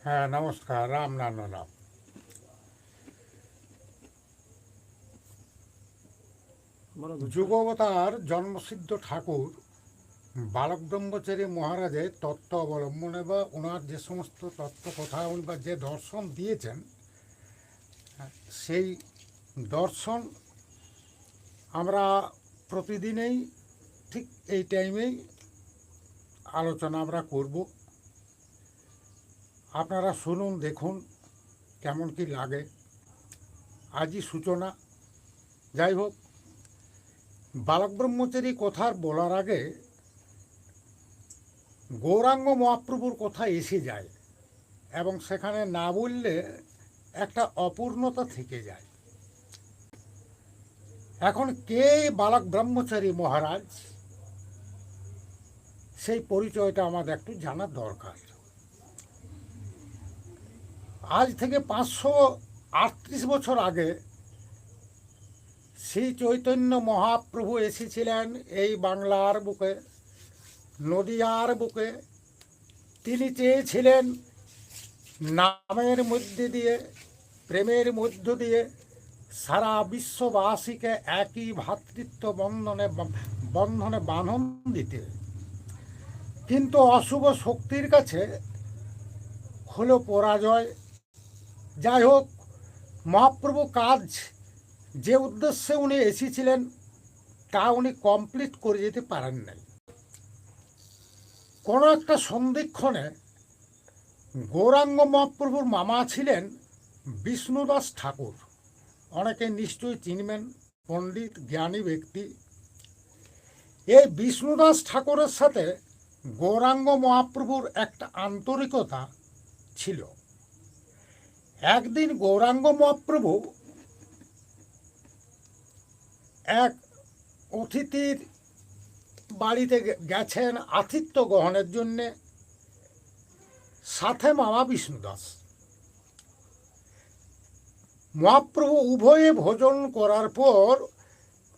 হ্যাঁ, নমস্কার। রাম নাম নাম। যুগবতার জন্মসিদ্ধ ঠাকুর বালক ব্রহ্মচারী মহারাজের তত্ত্ব অবলম্বনে বা ওনার যে সমস্ত তত্ত্ব কথা বা যে দর্শন দিয়েছেন, সেই দর্শন আমরা প্রতিদিনেই ঠিক এই টাইমেই আলোচনা আমরা করব। আপনারা শুনুন, দেখুন কেমন কি লাগে। আজই সূচনা। যাই হোক, বালক ব্রহ্মচারী কথার বলার আগে গৌরাঙ্গ মহাপ্রভুর কথা এসে যায় এবং সেখানে না বললে একটা অপূর্ণতা থেকে যায়। এখন কে বালক ব্রহ্মচারী মহারাজ, সেই পরিচয়টা আমাদের একটু জানার দরকার। আজ থেকে 538 বছর আগে শ্রী চৈতন্য মহাপ্রভু এসেছিলেন এই বাংলার বুকে, নদিয়ার বুকে। তিনি চেয়েছিলেন নামের মধ্যে দিয়ে, প্রেমের মধ্য দিয়ে সারা বিশ্ববাসীকে একই ভ্রাতৃত্ব বন্ধনে বাঁধন দিতে। কিন্তু অশুভ শক্তির কাছে হলো পরাজয়। যাই হোক, মহাপ্রভু কাজ যে উদ্দেশ্যে উনি এসেছিলেন তা উনি কমপ্লিট করে যেতে পারেন নাই। কোনো একটা সন্ধিক্ষণে গৌরাঙ্গ মহাপ্রভুর মামা ছিলেন বিষ্ণুদাস ঠাকুর। অনেকে নিশ্চয়ই চিনবেন, পণ্ডিত জ্ঞানী ব্যক্তি। এই বিষ্ণুদাস ঠাকুরের সাথে গৌরাঙ্গ মহাপ্রভুর একটা আন্তরিকতা ছিল। একদিন গৌরাঙ্গ মহাপ্রভু এক অতিথির বাড়িতে গেছেন আতিথ্য গ্রহণের জন্যে, সাথে মামা বিষ্ণুদাস। মহাপ্রভু উভয়ে ভোজন করার পর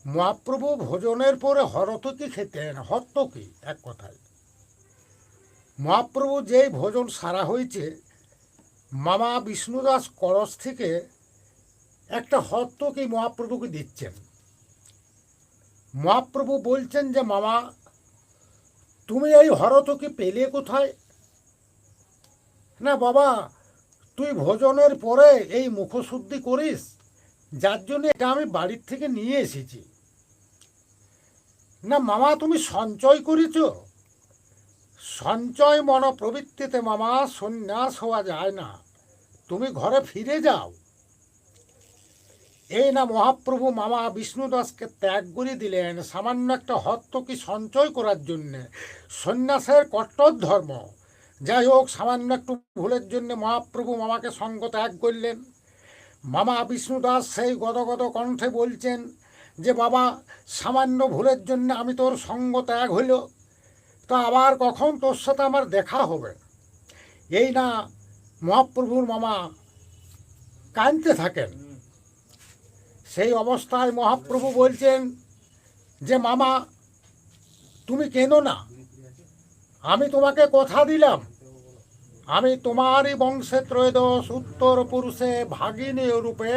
মহাপ্রভু ভোজনের পরে হরতকি খেতেন। হর্তকি এক কথায়, মহাপ্রভু যেই ভোজন সারা হয়েছে, মামা বিষ্ণুদাস কলস থেকে একটা হর্তকি মহাপ্রভুকে দিচ্ছেন। মহাপ্রভু বলছেন যে, মামা তুমি এই হরতকি পেলে কোথায়? না বাবা, তুই ভোজনের পরে এই মুখশুদ্ধি করিস, যার জন্য এটা আমি বাড়ির থেকে নিয়ে এসেছি। না মামা, তুমি সঞ্চয় করেছ? সঞ্চয় মনোপ্রবৃত্তিতে মামা সন্ন্যাস হওয়া যায় না, তুমি ঘরে ফিরে যাও। এই না মহাপ্রভু মামা বিষ্ণুদাসকে ত্যাগ করে দিলেন সামান্য একটা হর্তকি সঞ্চয় করার জন্যে। সন্ন্যাসের কট্টর ধর্ম। যাই হোক, সামান্য একটু ভুলের জন্য মহাপ্রভু মামাকে সঙ্গ ত্যাগ করলেন। মামা বিষ্ণুদাস সেই গদগদ কণ্ঠে বলছেন যে, বাবা সামান্য ভুলের জন্য আমি তোর সঙ্গ ত্যাগ হইল, তো আবার কখন তোর সাথে আমার দেখা হবে? এই না মহাপ্রভুর মামা কাঁদতে থাকেন। সেই অবস্থায় মহাপ্রভু বলছেন যে, মামা তুমি কেনো না, আমি তোমাকে কথা দিলাম, আমি তোমারই বংশে ত্রয়োদশ উত্তর পুরুষে ভাগিনী রূপে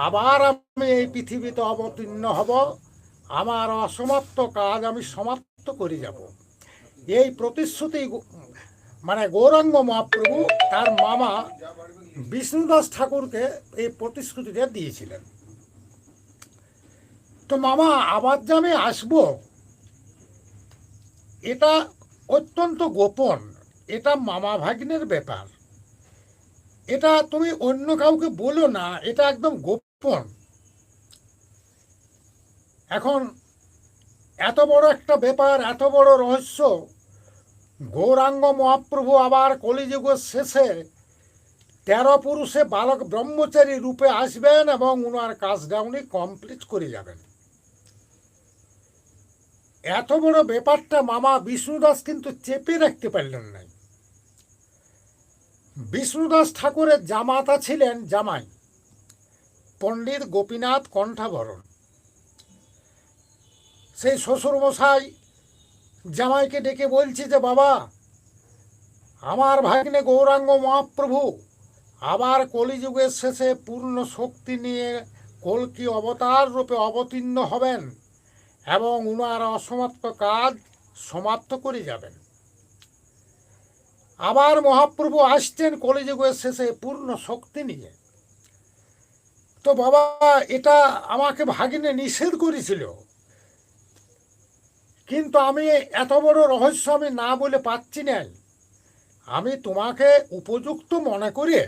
আবার আমি এই পৃথিবীতে অবতীর্ণ হব, আমার অসমাপ্ত কাজ আমি সমাপ্ত করে যাব। এই প্রতিশ্রুতি মানে গৌরাঙ্গ মহাপ্রভু তার মামা বিষ্ণুদাস ঠাকুরকে এই প্রতিশ্রুতিটা দিয়েছিলেন। তো মামা আবার যে আমি আসবো, এটা অত্যন্ত গোপন, এটা মামা ভাগ্নের ব্যাপার, এটা তুমি অন্য কাউকে বলো না, এটা একদম গোপন। এখন এত বড় একটা ব্যাপার, এত বড় রহস্য, গৌরাঙ্গ মহাপ্রভু আবার কলিযুগের শেষে 13 পুরুষে বালক ব্রহ্মচারী রূপে আসবেন এবং ওনার কাজটা উনি কমপ্লিট করে যাবেন। এত বড় ব্যাপারটা মামা বিষ্ণুদাস কিন্তু চেপে রাখতে পারলেন না। বিষ্ণুদাস ঠাকুরের জামাতা ছিলেন জামাই পণ্ডিত গোপীনাথ কণ্ঠাভরণ। সেই শ্বশুরমশাই জামাইকে ডেকে বলছি যে, বাবা আমার ভাগ্নে গৌরাঙ্গ মহাপ্রভু আবার কলিযুগের শেষে পূর্ণ শক্তি নিয়ে কল্কি অবতার রূপে অবতীর্ণ হবেন এবং উনার অসমাপ্ত কাজ সমাপ্ত করে যাবেন। আবার মহাপ্রভু আসছেন কলিযুগের শেষে পূর্ণ শক্তি নিয়ে। তো বাবা, এটা আমাকে ভাগিনে নিষেধ করেছিল, কিন্তু আমি এত বড় রহস্য আমি না বলে পাচ্ছি না। আমি তোমাকে উপযুক্ত মনে করে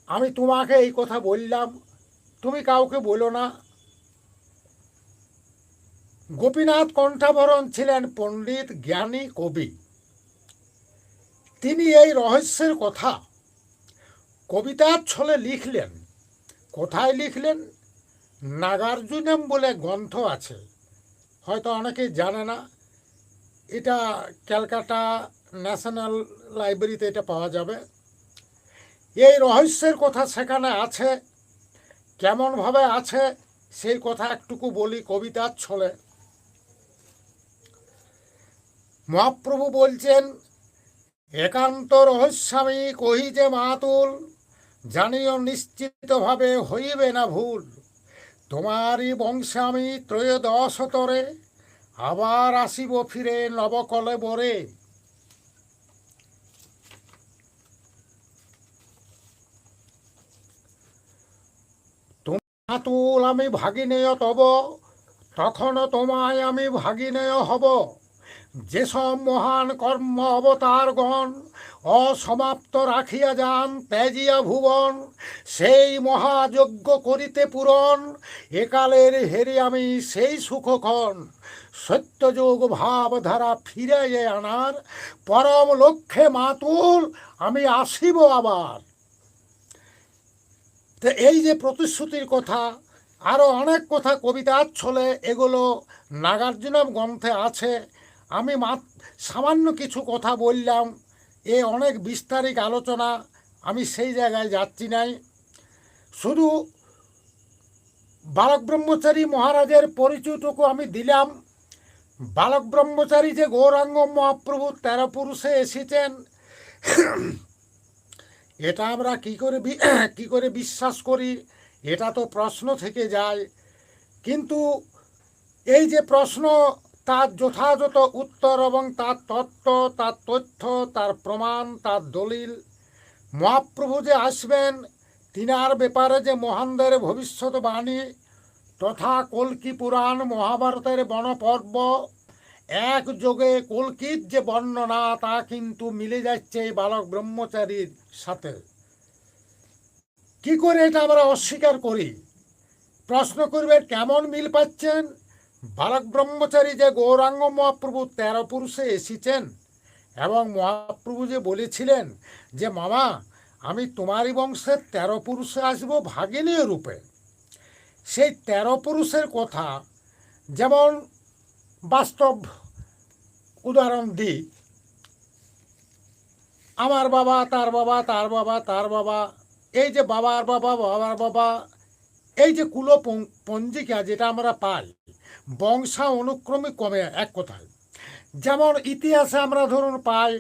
আমি তোমাকে এই কথা বললাম, তুমি কাউকে বলো না। গোপীনাথ কণ্ঠাভরণ ছিলেন পণ্ডিত, জ্ঞানী, কবি। তিনি এই রহস্যের কথা কবিতার ছলে লিখলেন। কোথায় লিখলেন? নাগার্জুনম বলে গ্রন্থ আছে, হয়তো অনেকেই জানে না। এটা ক্যালকাটা ন্যাশনাল লাইব্রেরিতে এটা পাওয়া যাবে। এই রহস্যের কথা সেখানে আছে। কেমনভাবে আছে সেই কথা একটুকু বলি কবিতার ছলে। মহাপ্রভু বলছেন, একান্ত রহস্যামি কহি যে মাতুল, জানিও নিশ্চিতভাবে হইবে না ভুল। তোমারই বংশে আমি ত্রয়োদশতরে, আবার আসিব ফিরে নবকলে বরে। মাতুল আমি ভাগিনেয় তব, তখনও তোমায় আমি ভাগিনেয় হব। যেসব মহান কর্ম অবতারগণ অসমাপ্ত রাখিয়া যান ত্যাজিয়া ভুবন, সেই মহাযজ্ঞ করিতে পূরণ, একালের হেরে আমি সেই সুখক্ষণ। সত্যযোগ ভাবধারা ফিরে আনার পরম লক্ষ্যে মাতুল আমি আসিব আবার। তো এই যে প্রতিশ্রুতির কথা, আরও অনেক কথা কবিতার ছলে, এগুলো নাগার্জুনম গ্রন্থে আছে। আমি সামান্য কিছু কথা বললাম, এ অনেক বিস্তারিত আলোচনা, আমি সেই জায়গায় যাচ্ছি নাই। শুধু বালক ব্রহ্মচারী মহারাজের পরিচয়টুকু আমি দিলাম। বালক ব্রহ্মচারী যে গৌরাঙ্গ মহাপ্রভু 13 পুরুষে এসেছেন, এটা আমরা কি করে বিশ্বাস করি, এটা তো প্রশ্ন থেকে যায়। কিন্তু এই যে প্রশ্ন, তার যথাযথ উত্তর এবং তার তত্ত্ব, তার তথ্য, তার প্রমাণ, তার দলিল, মহাপ্রভু যে আসবেন তিনার ব্যাপারে যে মহানদের ভবিষ্যৎবাণী তথা কল্কি পুরাণ, মহাভারতের বনপর্ব, একযোগে কল্কির যে বর্ণনা, তা কিন্তু মিলে যাচ্ছে এই বালক ব্রহ্মচারীর সাথে। কি করে এটা আমরা অস্বীকার করি? প্রশ্ন করবেন, কেমন মিল পাচ্ছেন? বালক ব্রহ্মচারী যে গৌরাঙ্গ মহাপ্রভু 13 পুরুষে এসেছেন এবং মহাপ্রভু যে বলেছিলেন যে মামা আমি তোমারই বংশের 13 পুরুষে আসবো ভাগিনীয় রূপে, সেই 13 পুরুষের কথা, যেমন বাস্তব উদাহরণ দিই, আমার বাবা, তার বাবা, তার বাবা, তার বাবা, এই যে বাবার বাবা, বাবার বাবা, এই যে কুল পঞ্জিকা যেটা আমরা পাই, বংশা অনুক্রমে কমে এক কথায়। যেমন ইতিহাসে আমরা ধরুন পাই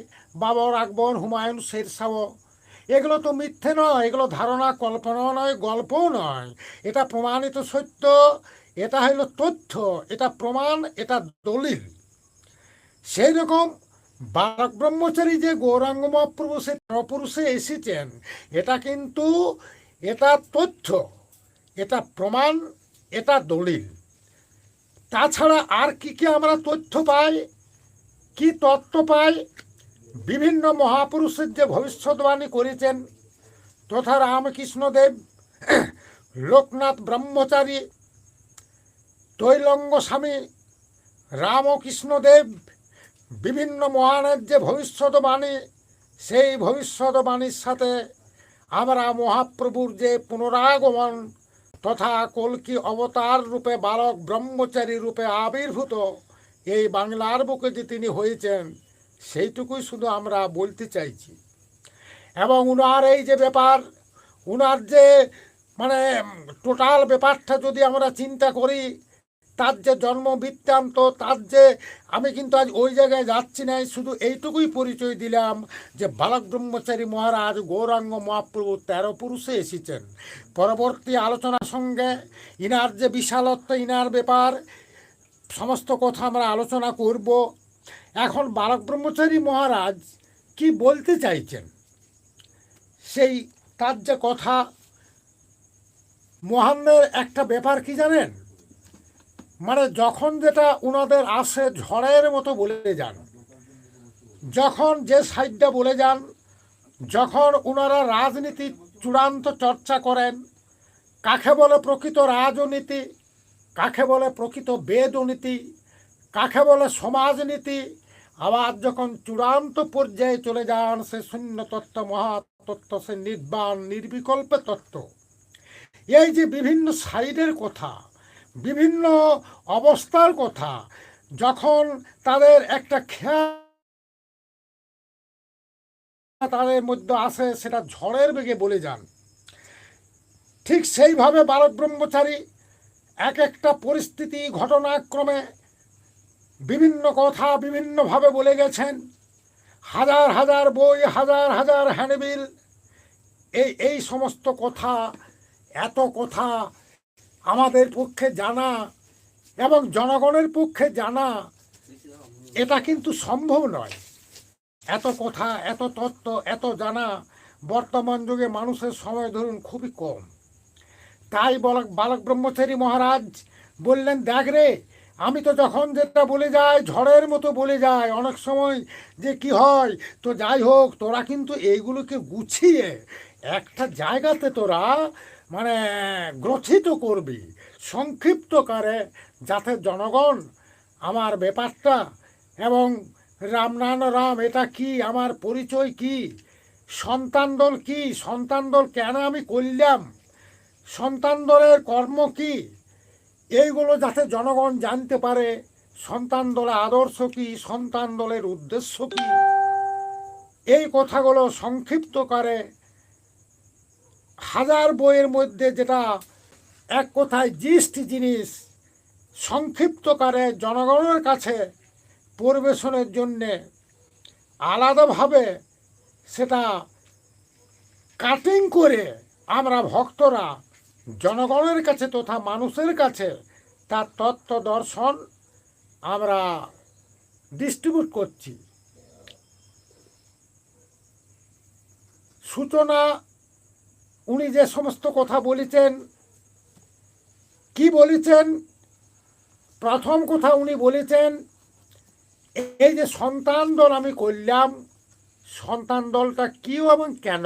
বাবর, আকবর, হুমায়ুন, শেরশাহ, এগুলো তো মিথ্যে নয়, এগুলো ধারণা, কল্পনাও নয়, গল্পও নয়, এটা প্রমাণিত সত্য, এটা হইল তথ্য, এটা প্রমাণ, এটা দলিল। সেই রকম বালক ব্রহ্মচারী যে গৌরাঙ্গ মহাপ্রভু সে পুরুষে এসেছেন, এটা কিন্তু এটা তথ্য, এটা প্রমাণ, এটা দলিল। তাছাড়া আর কি কি আমরা তথ্য পাই, কি তত্ত্ব পাই? বিভিন্ন মহাপুরুষের যে ভবিষ্যৎবাণী করেছেন, তথা রামকৃষ্ণদেব, লোকনাথ ব্রহ্মচারী, তৈলঙ্গ স্বামী, রামকৃষ্ণদেব, বিভিন্ন মহানের যে ভবিষ্যৎবাণী, সেই ভবিষ্যৎবাণীর সাথে আমরা মহাপ্রভুর যে পুনরাগমন তথা কল্কি অবতার রূপে বালক ব্রহ্মচারী রূপে আবির্ভূত এই বাংলার বুকে যে তিনি হয়েছেন, সেইটুকুই শুধু আমরা বলতে চাইছি। এবং উনার এই যে ব্যাপার, উনার যে মানে টোটাল ব্যাপারটা যদি আমরা চিন্তা করি, তার যে জন্ম বৃত্তান্ত, তার যে, আমি কিন্তু আজ ওই জায়গায় যাচ্ছি না, শুধু এইটুকুই পরিচয় দিলাম যে বালক ব্রহ্মচারী মহারাজ গৌরাঙ্গ মহাপ্রভু 13 পুরুষে এসেছেন। পরবর্তী আলোচনার সঙ্গে ইনার যে বিশালত্ব, ইনার ব্যাপার সমস্ত কথা আমরা আলোচনা করব। এখন বালক ব্রহ্মচারী মহারাজ কি বলতে চাইছেন, সেই তার যে কথা, মহানের একটা ব্যাপার কি জানেন, মানে যখন যেটা ওনাদের আসে ঝড়ের মতো বলে যান, যখন যে সাইডটা বলে যান, যখন ওনারা রাজনীতি চূড়ান্ত চর্চা করেন, কাকে বলে প্রকৃত রাজনীতি, কাকে বলে প্রকৃত বেদনীতি, কাকে বলে সমাজনীতি, আবার যখন চূড়ান্ত পর্যায়ে চলে যান সে শূন্য তত্ত্ব, মহাতত্ত্ব, সে নির্বাণ নির্বিকল্প তত্ত্ব, এই যে বিভিন্ন সাইডের কথা, বিভিন্ন অবস্থার কথা, যখন তাদের একটা খেয়াল তাদের মধ্যে আসে, সেটা ঝড়ের বেগে বলে যান। ঠিক সেইভাবে বালক ব্রহ্মচারী এক একটা পরিস্থিতি ঘটনাক্রমে বিভিন্ন কথা বিভিন্নভাবে বলে গেছেন। হাজার হাজার বই, হাজার হাজার হ্যান্ডবিল, এই সমস্ত কথা, এত কথা আমাদের পক্ষে জানা এবং জনগণের পক্ষে জানা এটা কিন্তু সম্ভব নয়। এত কথা, এত তত্ত্ব, এত জানা বর্তমান যুগে মানুষের সময় ধরুন খুবই কম। তাই বালক ব্রহ্মচারী মহারাজ বললেন, দেখ রে, আমি তো যখন যেটা বলে যাই ঝড়ের মতো বলে যাই, অনেক সময় যে কি হয়, তো যাই হোক, তোরা কিন্তু এইগুলোকে গুছিয়ে একটা জায়গাতে তোরা মানে গ্রথিত করবি সংক্ষিপ্তকারে, যাতে জনগণ আমার ব্যাপারটা এবং রাম নাম রাম এটা কি, আমার পরিচয় কি, সন্তান দল কি, সন্তান দল কেন আমি করলাম, সন্তান দলের কর্ম কি, এইগুলো যাতে জনগণ জানতে পারে। সন্তান দলের আদর্শ কি, সন্তান দলের উদ্দেশ্য কি, এই কথাগুলো সংক্ষিপ্তকারে হাজার বইয়ের মধ্যে যেটা এক কথায় জিস্ট জিনিস সংক্ষিপ্তকারে জনগণের কাছে পরিবেশনের জন্যে আলাদাভাবে সেটা কাটিং করে আমরা ভক্তরা জনগণের কাছে তথা মানুষের কাছে তার তত্ত্ব দর্শন আমরা ডিস্ট্রিবিউট করছি। সূচনা উনি যে সমস্ত কথা বলেছেন, কি বলেছেন, প্রথম কথা উনি বলেছেন, এই যে সন্তান দল আমি করলাম, সন্তান দলটা কী এবং কেন,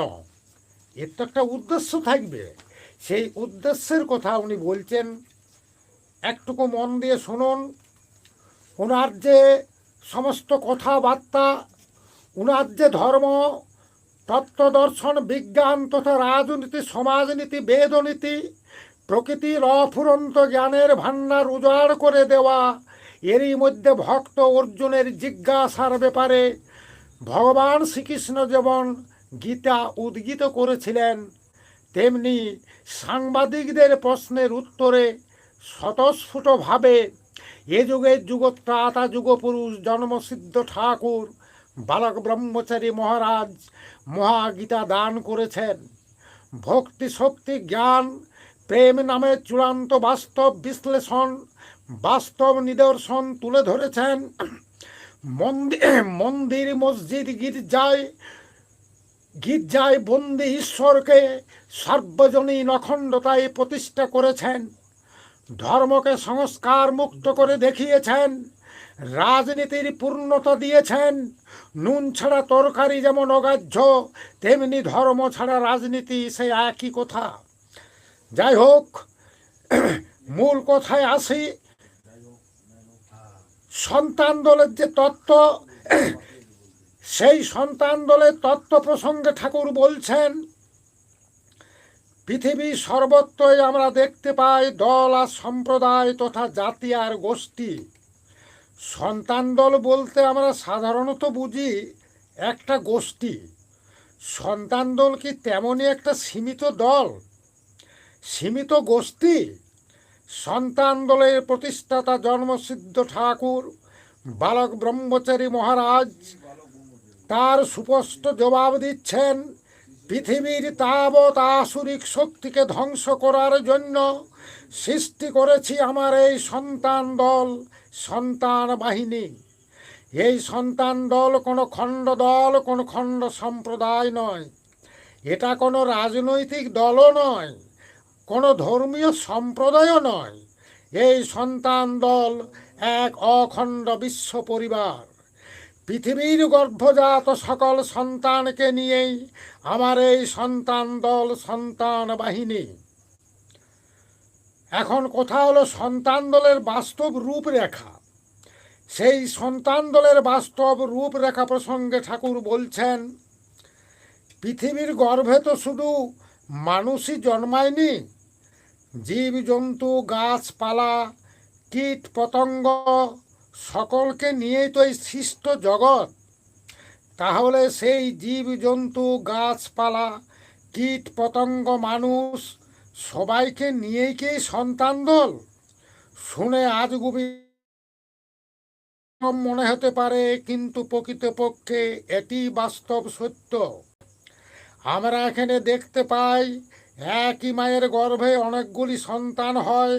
এর তো একটা উদ্দেশ্য থাকবে। সেই উদ্দেশ্যের কথা উনি বলছেন, একটুকু মন দিয়ে শুনুন। ওনার যে সমস্ত কথাবার্তা, ওনার যে ধর্ম, তত্ত্ব দর্শন, বিজ্ঞান তথা রাজনীতি, সমাজনীতি, বেদনীতি, প্রকৃতির অফুরন্ত জ্ঞানের ভান্ডার উজাড় করে দেওয়া, এরই মধ্যে ভক্ত অর্জুনের জিজ্ঞাসার ব্যাপারে ভগবান শ্রীকৃষ্ণ যেমন গীতা উদ্গীত করেছিলেন, তেমনি সাংবাদিকদের প্রশ্নের উত্তরে স্বতঃস্ফূর্তভাবে এ যুগের যুগত্রাতা যুগপুরুষ জন্মসিদ্ধ ঠাকুর বালক ব্রহ্মচারী মহারাজ মহাগীতা দান করেছেন। ভক্তি, শক্তি, জ্ঞান, প্রেম নামে চূড়ান্ত বাস্তব বিশ্লেষণ, বাস্তব নিদর্শন তুলে ধরেছেন। মন্দির, মসজিদ, গির্জায় বন্দি ঈশ্বরকে সার্বজনীন অখণ্ডতায় প্রতিষ্ঠা করেছেন। ধর্মকে সংস্কার মুক্ত করে দেখিয়েছেন। রাজনীতির পূর্ণতা দিয়েছেন। নুন ছাড়া তরকারি যেমন অগ্রাহ্য, তেমনি ধর্ম ছাড়া রাজনীতি সে একই কথা। যাই হোক, মূল কথায় আসি। সন্তান দলের যে তত্ত্ব, সেই সন্তান দলের তত্ত্ব প্রসঙ্গে ঠাকুর বলছেন, পৃথিবীর সর্বত্রই আমরা দেখতে পাই দল আর সম্প্রদায় তথা জাতি আর গোষ্ঠী। সন্তান দল বলতে আমরা সাধারণত বুঝি একটা গোষ্ঠী। সন্তান দল কি তেমনই একটা সীমিত দল, সীমিত গোষ্ঠী? সন্তান দলের প্রতিষ্ঠাতা জন্মসিদ্ধ ঠাকুর বালক ব্রহ্মচারী মহারাজ তার সুস্পষ্ট জবাব দিচ্ছেন, পৃথিবীর তাবৎ আসুরিক শক্তিকে ধ্বংস করার জন্য সৃষ্টি করেছি আমার এই সন্তান দল, সন্তান বাহিনী। এই সন্তান দল কোনো খণ্ড দল, কোনো খণ্ড সম্প্রদায় নয়, এটা কোনো রাজনৈতিক দলও নয়, কোনো ধর্মীয় সম্প্রদায়ও নয়। এই সন্তান দল এক অখণ্ড বিশ্ব পরিবার। পৃথিবীর গর্ভজাত সকল সন্তানকে নিয়েই আমার এই সন্তান দল, সন্তান বাহিনী। এখন কথা হলো সন্তান দলের বাস্তব রূপরেখা। সেই সন্তান দলের বাস্তব রূপরেখা প্রসঙ্গে ঠাকুর বলছেন, পৃথিবীর গর্ভে তো শুধু মানুষই জন্মায়নি, জীবজন্তু, গাছপালা, কীট পতঙ্গ সকলকে নিয়েই তো এই সৃষ্ট জগৎ। তাহলে সেই জীবজন্তু, গাছপালা, কীট পতঙ্গ, মানুষ সবাইকে নিয়েই কি সন্তান দল? শুনে আজগুবি মনে হতে পারে, কিন্তু প্রকৃতপক্ষে এটি বাস্তব সত্য। আমরা এখানে দেখতে পাই একই মায়ের গর্ভে অনেকগুলি সন্তান হয়।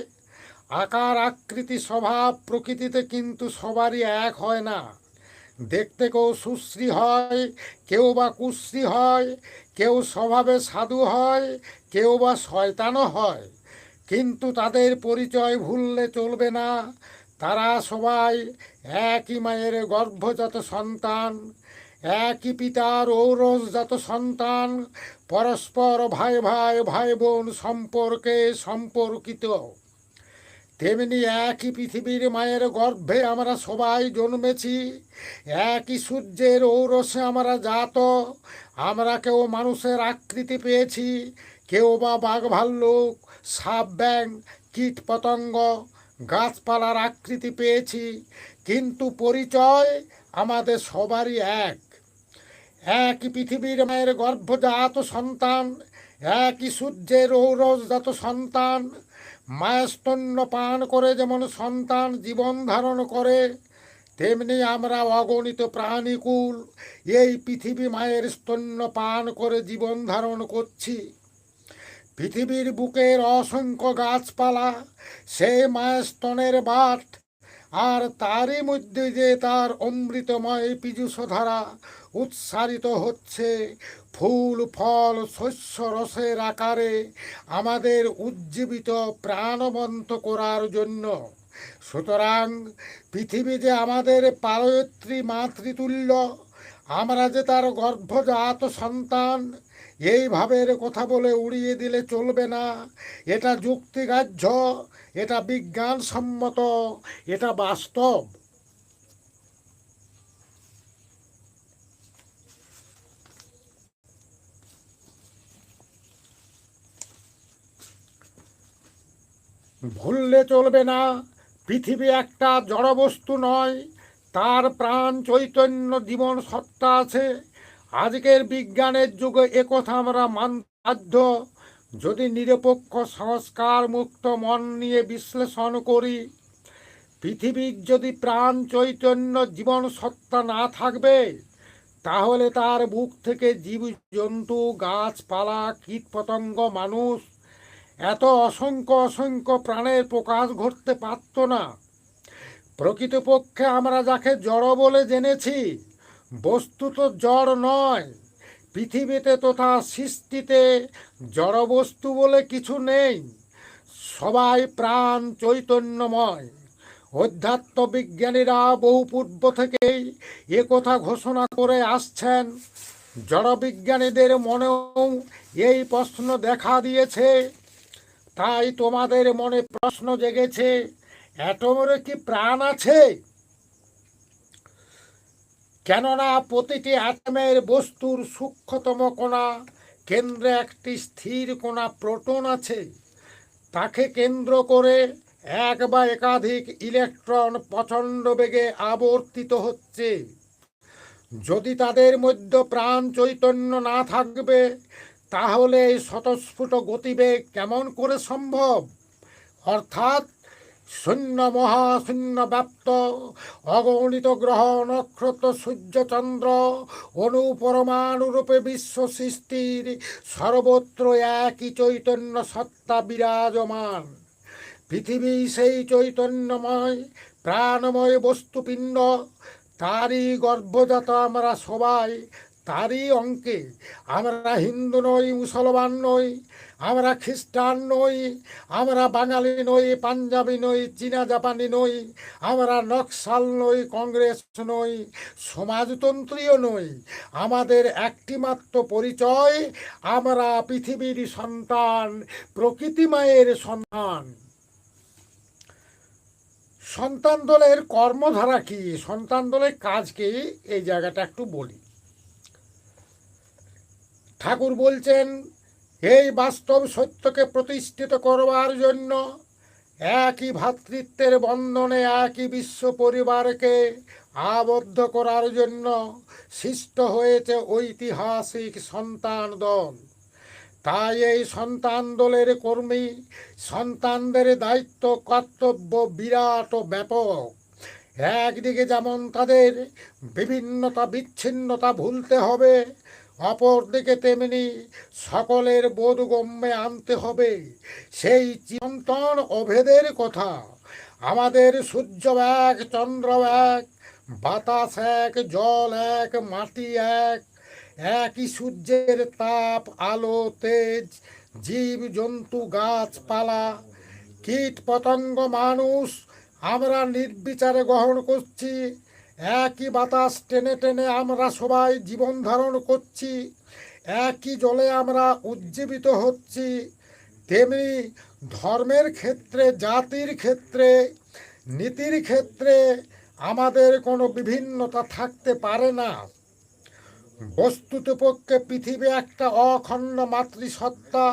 আকার, আকৃতি, স্বভাব, প্রকৃতিতে কিন্তু সবারই এক হয় না। দেখতে কেউ সুশ্রী হয়, কেউ বা কুশ্রী হয়, কেউ স্বভাবে সাধু হয়, কেউ বা শয়তানও হয়। কিন্তু তাদের পরিচয় ভুললে চলবে না, তারা সবাই একই মায়ের গর্ভজাত সন্তান, একই পিতার ঔরসজাত সন্তান, পরস্পর ভাই ভাই, ভাই বোন সম্পর্কে সম্পর্কিত। তেমনি একই পৃথিবীর মায়ের গর্ভে আমরা সবাই জন্মেছি, একই সূর্যের ঔরসে আমরা জাত। আমরা কেউ মানুষের আকৃতি পেয়েছি, কেউ বা বাঘ ভাল্লুক, সাপ ব্যাং, কীট পতঙ্গ, গাছপালার আকৃতি পেয়েছি, কিন্তু পরিচয় আমাদের সবারই এক। একই পৃথিবীর মায়ের গর্ভজাত সন্তান, একই সূর্যের ঔরসজাত সন্তান। মায়ের স্তন্য পান করে যেমন সন্তান জীবন ধারণ করে, তেমনি আমরা অগণিত প্রাণীকুল এই পৃথিবী মায়ের স্তন্য পান করে জীবন ধারণ করছি। পৃথিবীর বুকের অসংখ্য গাছপালা সেই মায়ের স্তনের বাট, আর তারই মধ্যে যে তার অমৃতময় পীযূষধারা উৎসারিত হচ্ছে ফুল, ফল, শস্য রসের আকারে আমাদের উজ্জীবিত প্রাণবন্ত করার জন্য। সুতরাং পৃথিবী যে আমাদের পালয়ত্রী মাতৃতুল্য, আমরা যে তার গর্ভজাত সন্তান, এইভাবে কথা বলে উড়িয়ে দিলে চলবে না। এটা যুক্তিগ্রাহ্য, এটা বিজ্ঞানসম্মত, এটা বাস্তব। ভুললে চলবে না, পৃথিবী একটা জড়বস্তু নয়, তার প্রাণ, চৈতন্য, জীবন সত্তা আছে। আজকের বিজ্ঞানের যুগে একথা আমরা মানতে বাধ্য। যদি নিরপেক্ষ সংস্কার মুক্ত মন নিয়ে বিশ্লেষণ করি, পৃথিবীর যদি প্রাণ, চৈতন্য, জীবন সত্তা না থাকবে, তাহলে তার বুক থেকে জীবজন্তু, গাছপালা, কীটপতঙ্গ, মানুষ এত অসংখ্য অসংখ্য প্রাণের প্রকাশ ঘটতে পারত না। প্রকৃতপক্ষে আমরা যাকে জড় বলে জেনেছি, বস্তুত জড় নয়। পৃথিবীতে তথা সৃষ্টিতে জড়বস্তু বলে কিছু নেই, সবাই প্রাণ চৈতন্যময়। অধ্যাত্ম বিজ্ঞানীরা বহু পূর্ব থেকেই একথা ঘোষণা করে আসছেন। জড়বিজ্ঞানীদের মনেও এই প্রশ্ন দেখা দিয়েছে। তাই তোমাদের মনে প্রশ্ন জেগেছে, অ্যাটমের কি প্রাণ আছে? কেননা প্রতিটি অ্যাটমের বস্তুর সূক্ষ্মতম কণা কেন্দ্রে একটি স্থির কণা প্রোটন আছে। তাকে কেন্দ্র করে এক বা একাধিক ইলেকট্রন প্রচণ্ড বেগে আবর্তিত হচ্ছে। যদি তাদের মধ্যে প্রাণ চৈতন্য না থাকবে, তাহলে এই স্বতঃস্ফুট গতিবেগ কেমন করে সম্ভব? অর্থাৎ শূন্য মহাশূন্য ব্যাপ্ত অগণিত গ্রহ নক্ষত্র সূর্যচন্দ্র অনুপরমাণুরূপে বিশ্ব সৃষ্টির সর্বত্র একই চৈতন্য সত্তা বিরাজমান। পৃথিবী সেই চৈতন্যময় প্রাণময় বস্তুপিণ্ড, তারই গর্ভজাত আমরা সবাই, তারই অঙ্কে। আমরা হিন্দু নই, মুসলমান নই, আমরা খ্রিস্টান নই, আমরা বাঙালি নই, পাঞ্জাবি নই, চীনা জাপানি নই, আমরা নকশাল নই, কংগ্রেস নই, সমাজতন্ত্রীও নই। আমাদের একটি মাত্র পরিচয়, আমরা পৃথিবীর সন্তান, প্রকৃতি মায়ের সন্তান। সন্তান দলের কর্মধারা কি, সন্তান দলের কাজ কি, এই জায়গাটা একটু বলি। ঠাকুর বলছেন, এই বাস্তব সত্যকে প্রতিষ্ঠিত করবার জন্য, একই ভ্রাতৃত্বের বন্ধনে একই বিশ্ব পরিবারকে আবদ্ধ করার জন্য সৃষ্ট হয়েছে ঐতিহাসিক সন্তান দল। তাই এই সন্তান দলের কর্মী সন্তানদের দায়িত্ব কর্তব্য বিরাট ও ব্যাপক। একদিকে যেমন তাদের বিভিন্নতা বিচ্ছিন্নতা ভুলতে হবে, অপরদিকে তেমনি সকলের বোধগম্যে আনতে হবে সেই চিরন্তন অভেদের কথা। আমাদের সূর্য এক, চন্দ্র এক, বাতাস এক, জল এক, মাটি এক, একই সূর্যের তাপ, আলো, তেজ, জীব জন্তু, গাছপালা, কীট পতঙ্গ, মানুষ আমরা নির্বিচারে গ্রহণ করছি। একই বাতাস টেনে টেনে আমরা সবাই জীবন ধারণ করছি, একই জলে আমরা উজ্জীবিত হচ্ছি। তেমনি ধর্মের ক্ষেত্রে, জাতির ক্ষেত্রে, নীতির ক্ষেত্রে আমাদের কোনো বিভিন্নতা থাকতে পারে না। বস্তুতপক্ষে পৃথিবী একটা অখণ্ড মাতৃসত্তা।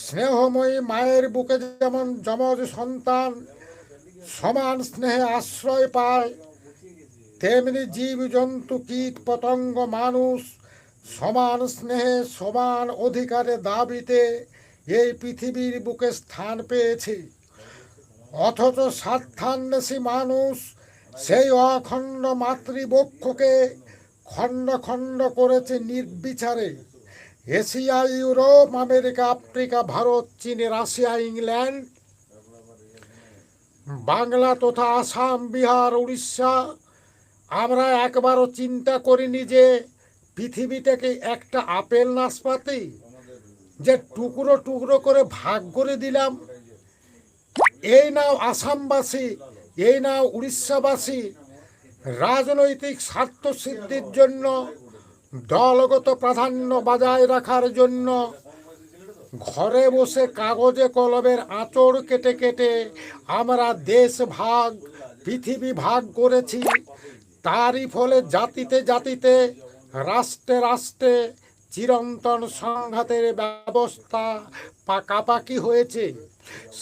স্নেহময়ী মায়ের বুকে যেমন যমজ সন্তান সমান স্নেহে আশ্রয় পায়, তেমনি জীব জন্তু কীট পতঙ্গ মানুষ সমান স্নেহে সমান অধিকারে দাবিতে এই পৃথিবীর বুকে স্থান পেয়েছে। অথচ স্বার্থান্বেষী মানুষ সেই অখণ্ড মাতৃবক্ষকে খণ্ড খণ্ড করেছে নির্বিচারে। Asia, Europe, America, Africa, Bharat, চীন, রাশিয়া, ইংল্যান্ড, বাংলা তথা আসাম, বিহার, উড়িষ্যা। আমরা একবারও চিন্তা করিনি যে পৃথিবীটাকে একটা আপেল নাশপাতি যে টুকরো টুকরো করে ভাগ করে দিলাম, এই নাও আসামবাসী, এই নাও উড়িষ্যাবাসী, রাজনৈতিক স্বার্থ সিদ্ধির জন্য, দলগত প্রাধান্য বজায় রাখার জন্য ঘরে বসে কাগজে কলমের আঁচড় কেটে কেটে আমরা দেশ ভাগ, পৃথিবী ভাগ করেছি। তারই ফলে জাতিতে জাতিতে, রাষ্ট্রে রাষ্ট্রে চিরন্তন সংঘাতের ব্যবস্থা পাকাপাকি হয়েছে।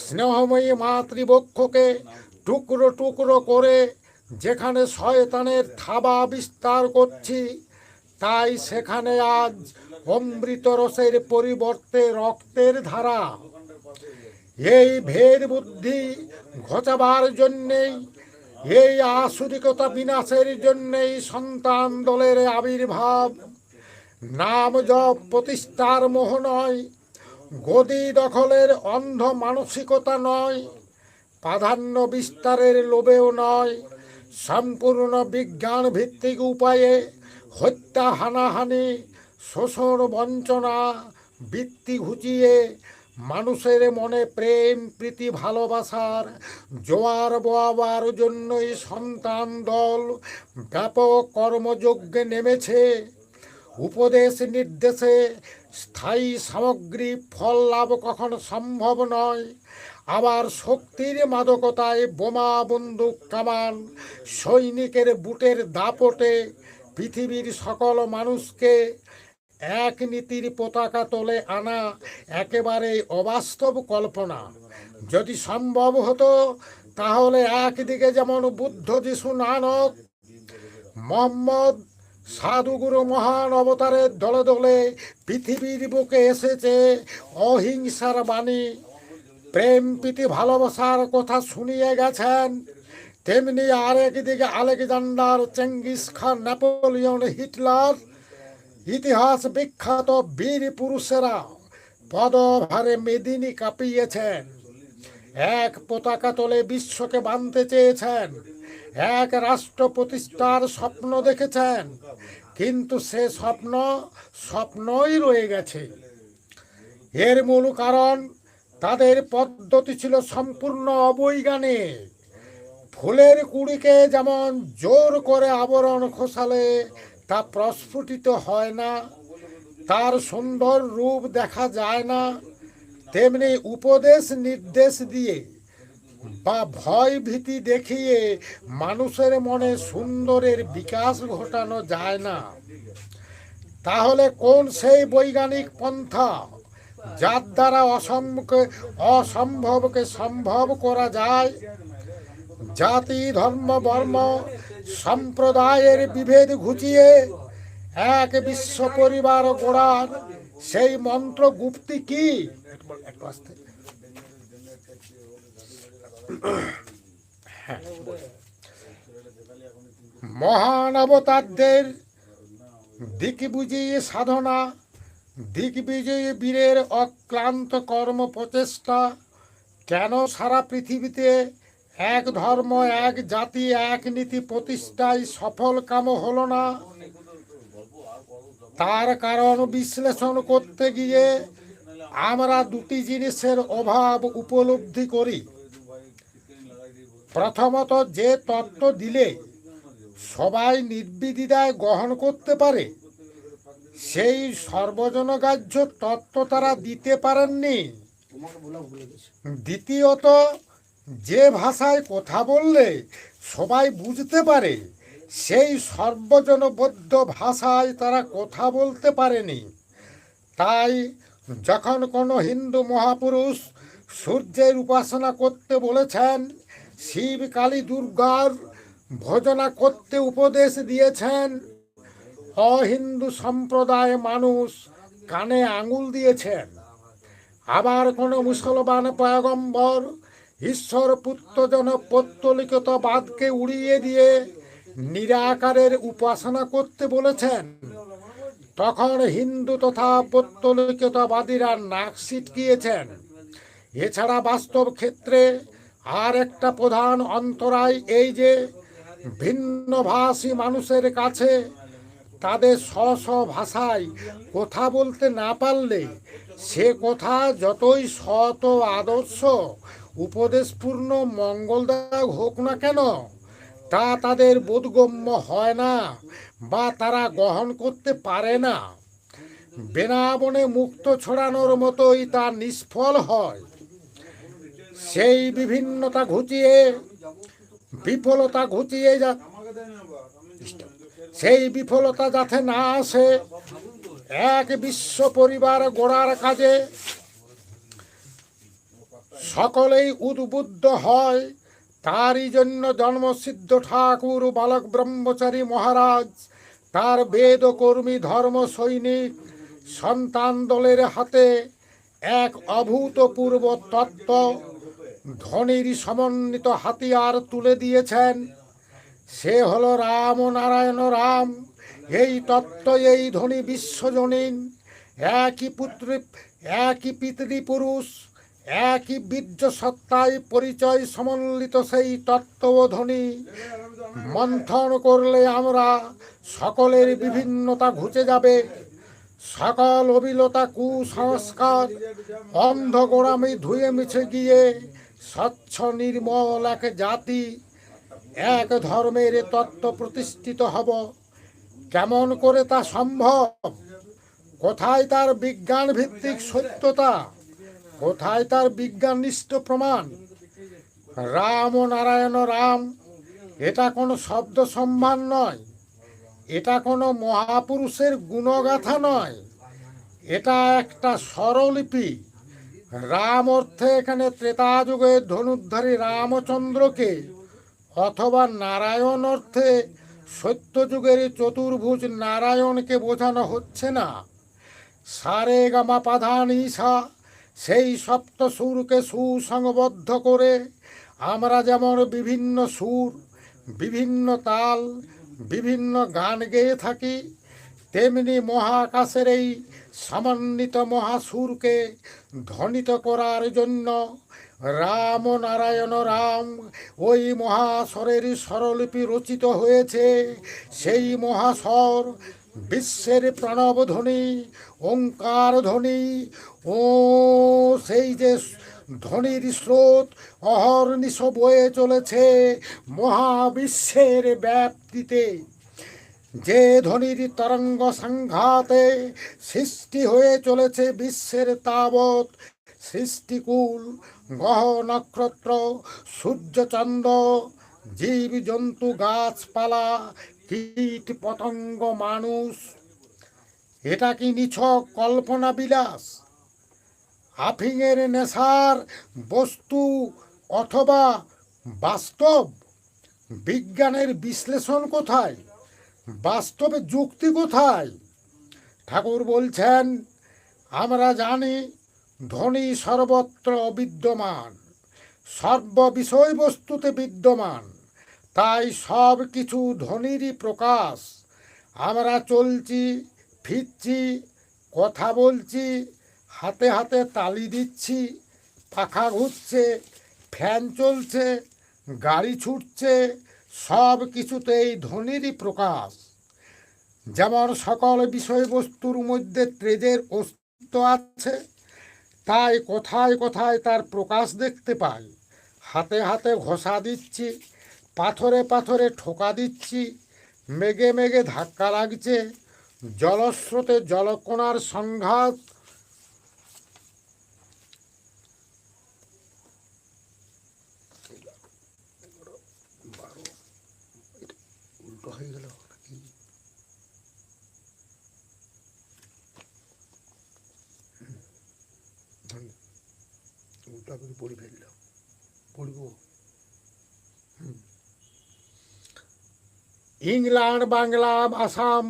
স্নেহময়ী মাতৃবক্ষকে টুকরো টুকরো করে যেখানে শয়তানের থাবা বিস্তার করছি, তাই সেখানে আজ অমৃত রসের পরিবর্তে রক্তের ধারা। এই ভেদ বুদ্ধি ঘোচাবার জন্যেই, এই আসুরিকতা বিনাশের জন্যেই সন্তান দলের আবির্ভাব। নাম জপ প্রতিষ্ঠার মোহ নয়, গদি দখলের অন্ধ মানসিকতা নয়, প্রাধান্য বিস্তারের লোভেও নয়, সম্পূর্ণ বিজ্ঞান ভিত্তিক উপায়ে হত্যা, হানাহানি, শোষণ, বঞ্চনা বৃত্তি ঘুচিয়ে মানুষের মনে প্রেম, প্রীতি, ভালোবাসার জোয়ার বোয়াবার জন্যই সন্তান দল ব্যাপক কর্মযজ্ঞে নেমেছে। উপদেশ নির্দেশে স্থায়ী সামগ্রী ফল লাভ কখনো সম্ভব নয়। আবার শক্তির মাদকতায় বোমা, বন্দুক, কামান, সৈনিকের বুটের দাপটে পৃথিবীর সকল মানুষকে এক নীতির পতাকা তোলে আনা একেবারেই অবাস্তব কল্পনা। যদি সম্ভব হতো তাহলে একদিকে যেমন বুদ্ধ, যিশু, নানক, মোহাম্মদ, সাধুগুরু মহান অবতারের দলে দলে পৃথিবীর বুকে এসেছে অহিংসার বাণী, প্রেম প্রীতি ভালোবাসার কথা শুনিয়ে গেছেন, তেমনি আরেকদিকে Alexander, Genghis Khan, Napoleon, Hitler, ইতিহাস বিখ্যাত বীর পুরুষেরা পদভারে মেদিনী কাঁপিয়েছেন। এক পতাকা তলে বিশ্বকে বাঁধতে চেয়েছেন, এক রাষ্ট্র প্রতিষ্ঠার স্বপ্ন দেখেছেন, কিন্তু সে স্বপ্ন স্বপ্নই রয়ে গেছে। এর মূল কারণ তাদের পদ্ধতি ছিল সম্পূর্ণ অবৈজ্ঞানিক। ফুলের কুড়িকে যেমন জোর করে আবরণ খোসালে তা প্রস্ফুটিত হয় না, তার সুন্দর রূপ দেখা যায় না, তেমনি উপদেশ নির্দেশ দিয়ে বা ভয় ভীতি দেখিয়ে মানুষের মনে সুন্দরের বিকাশ ঘটানো যায় না। তাহলে কোন সেই বৈজ্ঞানিক পন্থা যার দ্বারা অসম্ভবকে সম্ভব করা যায়? জাতি, ধর্ম, বর্ণ, সম্প্রদায়ের বিভেদ ঘুচিয়ে এক বিশ্ব পরিবার গড়ার সেই মন্ত্র গুপ্তি কি? মহান অবতারদের দিকবিজয়ী সাধনা, দিগ্বিজয়ী বীরের অক্লান্ত কর্ম প্রচেষ্টা কেন সারা পৃথিবীতে এক ধর্ম, এক জাতি, এক নীতি প্রতিষ্ঠায় সফল কাম হলো না? তার কারণ বিশ্লেষণ করতে গিয়ে আমরা দুটি জিনিসের অভাব উপলব্ধি করি। প্রথমত, যে তত্ত্ব দিলে সবাই নির্বিধিদায় গ্রহণ করতে পারে, সেই সর্বজনগ্রাহ্য তত্ত্ব তারা দিতে পারেননি। দ্বিতীয়ত, যে ভাষায় কথা বললে সবাই বুঝতে পারে, সেই সর্বজনবদ্ধ ভাষায় তারা কথা বলতে পারেনি। তাই যখন কোনো হিন্দু মহাপুরুষ সূর্যের উপাসনা করতে বলেছেন, শিব, কালী, দুর্গার ভজনা করতে উপদেশ দিয়েছেন, অহিন্দু সম্প্রদায় মানুষ কানে আঙুল দিয়েছেন। আবার কোনো মুসলমান পয়গম্বর ঈশ্বর পুত্রজন পৌত্তলিকতাবাদকে উড়িয়ে দিয়ে নিরাকারের উপাসনা করতে বলেছেন, তখন হিন্দু তথা পৌত্তলিকতাবাদীরা নাক সিটকিয়েছেন। এছাড়া বাস্তব ক্ষেত্রে আর একটা প্রধান অন্তরায় এই যে, ভিন্নভাষী মানুষের কাছে তাদের স্ব ভাষায় কথা বলতে না পারলে সে কথা যতই সৎ ও আদর্শ উপদেশপূর্ণ মঙ্গলদায়ক হোক না কেন, তা তাদের বোধগম্য হয় না বা তারা গ্রহণ করতে পারে না। বেনাবনে মুক্ত ছড়ানোর মতোই তা নিষ্ফল হয়। সেই বিভিন্নতা ঘুচিয়ে বিফলতা ঘুচিয়ে সেই বিফলতা যাতে না আসে, এক বিশ্ব পরিবার গড়ার কাজে সকলেই উদ্বুদ্ধ হয়। তারই জন্য জন্মসিদ্ধ ঠাকুর বালক ব্রহ্মচারী মহারাজ তার বেদকর্মী ধর্ম সৈনিক সন্তান দলের হাতে এক অভূতপূর্ব তত্ত্ব ধ্বনির সমন্বিত হাতিয়ার তুলে দিয়েছেন। সে হলো রাম ও নারায়ণ রাম। এই তত্ত্ব, এই ধ্বনি বিশ্বজনীন। একই পিতৃপুরুষ, একই বীর্য সত্তায় পরিচয় সমন্বিত সেই তত্ত্ব ও ধ্বনি মন্থন করলে আমরা সকলের বিভিন্নতা ঘুচে যাবে। সকল অবিলতা, কুসংস্কার, অন্ধ গোড়ামি ধুয়ে মিছে গিয়ে স্বচ্ছ নির্মল এক জাতি, এক ধর্মের তত্ত্ব প্রতিষ্ঠিত হব। কেমন করে তা সম্ভব? কোথায় তার বিজ্ঞান ভিত্তিক সত্যতা? কোথায় তার বিজ্ঞাননিষ্ঠ প্রমাণ? রাম ও নারায়ণ রাম এটা কোনো শব্দ সম্ভার নয়, এটা কোনো মহাপুরুষের গুণগাথা নয়, এটা একটা স্বরলিপি। রাম অর্থে এখানে ত্রেতা যুগের ধনুর্ধারী রামচন্দ্রকে, অথবা নারায়ণ অর্থে সত্যযুগের চতুর্ভুজ নারায়ণকে বোঝানো হচ্ছে না। সারে গামা পাধা নিশা, সেই সপ্ত সুরকে সুসংবদ্ধ করে আমরা যেমন বিভিন্ন সুর, বিভিন্ন তাল, বিভিন্ন গান গেয়ে থাকি, তেমনি মহাকাশের এই সমন্বিত মহাসুরকে ধ্বনিত করার জন্য রাম নারায়ণ রাম ওই মহাস্বরের স্বরলিপি রচিত হয়েছে। সেই মহাস্বর বিশ্বের প্রণবধ্বনি, ওঙ্কার ধ্বনি ও সেই যে ধ্বনির স্রোত অহর্নিশ বয়ে চলেছে মহাবিশ্বের ব্যাপ্তিতে। যে ধ্বনির তরঙ্গ সংঘাতে সৃষ্টি হয়ে চলেছে বিশ্বের তাবৎ সৃষ্টিকুল গ্রহ নক্ষত্র সূর্যচন্দ্র জীব জন্তু গাছপালা কীট পতঙ্গ মানুষ, এটা কি নিছক কল্পনা বিলাস, আফিংয়ের নেশার বস্তু অথবা বাস্তব? বিজ্ঞানের বিশ্লেষণ কোথায়? বাস্তবে যুক্তি কোথায়? ঠাকুর বলছেন, আমরা জানি ধ্বনি সর্বত্র বিদ্যমান, সর্ব বিষয়বস্তুতে বিদ্যমান, তাই সব কিছু ধ্বনিরই প্রকাশ। আমরা চলছি, ফিরছি, কথা বলছি, হাতে হাতে তালি দিচ্ছি, পাখা ঘুরছে, ফ্যান চলছে, গাড়ি ছুটছে, সব কিছুতেই ধ্বনিরই প্রকাশ। যেমন সকল বিষয়বস্তুর মধ্যে তেজের অস্তিত্ব আছে, তাই কোথায় কোথায় তার প্রকাশ দেখতে পাই। হাতে হাতে ঘষা দিচ্ছি, পাথরে পাথরে ঠোকা দিচ্ছি, মেঘে মেঘে ধাক্কা লাগছে, জলস্রোতে জলকণার সংঘাত, উল্টো হয়ে গেল নাকি? উল্টা করে পড়ে ফেললাম, পড়ব। ইংল্যান্ড, বাংলা, আসাম,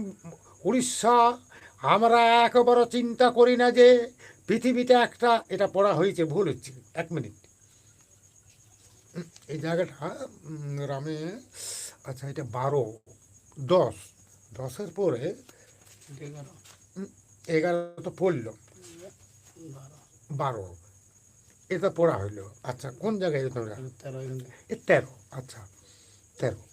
উড়িষ্যা, আমরা একেবারে চিন্তা করি না যে পৃথিবীতে একটা, এটা পড়া হয়েছে, ভুল হচ্ছে, 1 মিনিট। এই জায়গাটা রামে, আচ্ছা এটা 12, 10, 10-এর পরে 11 তো পড়ল, 12 এটা পড়া হইল। আচ্ছা কোন জায়গায় 13, আচ্ছা 13।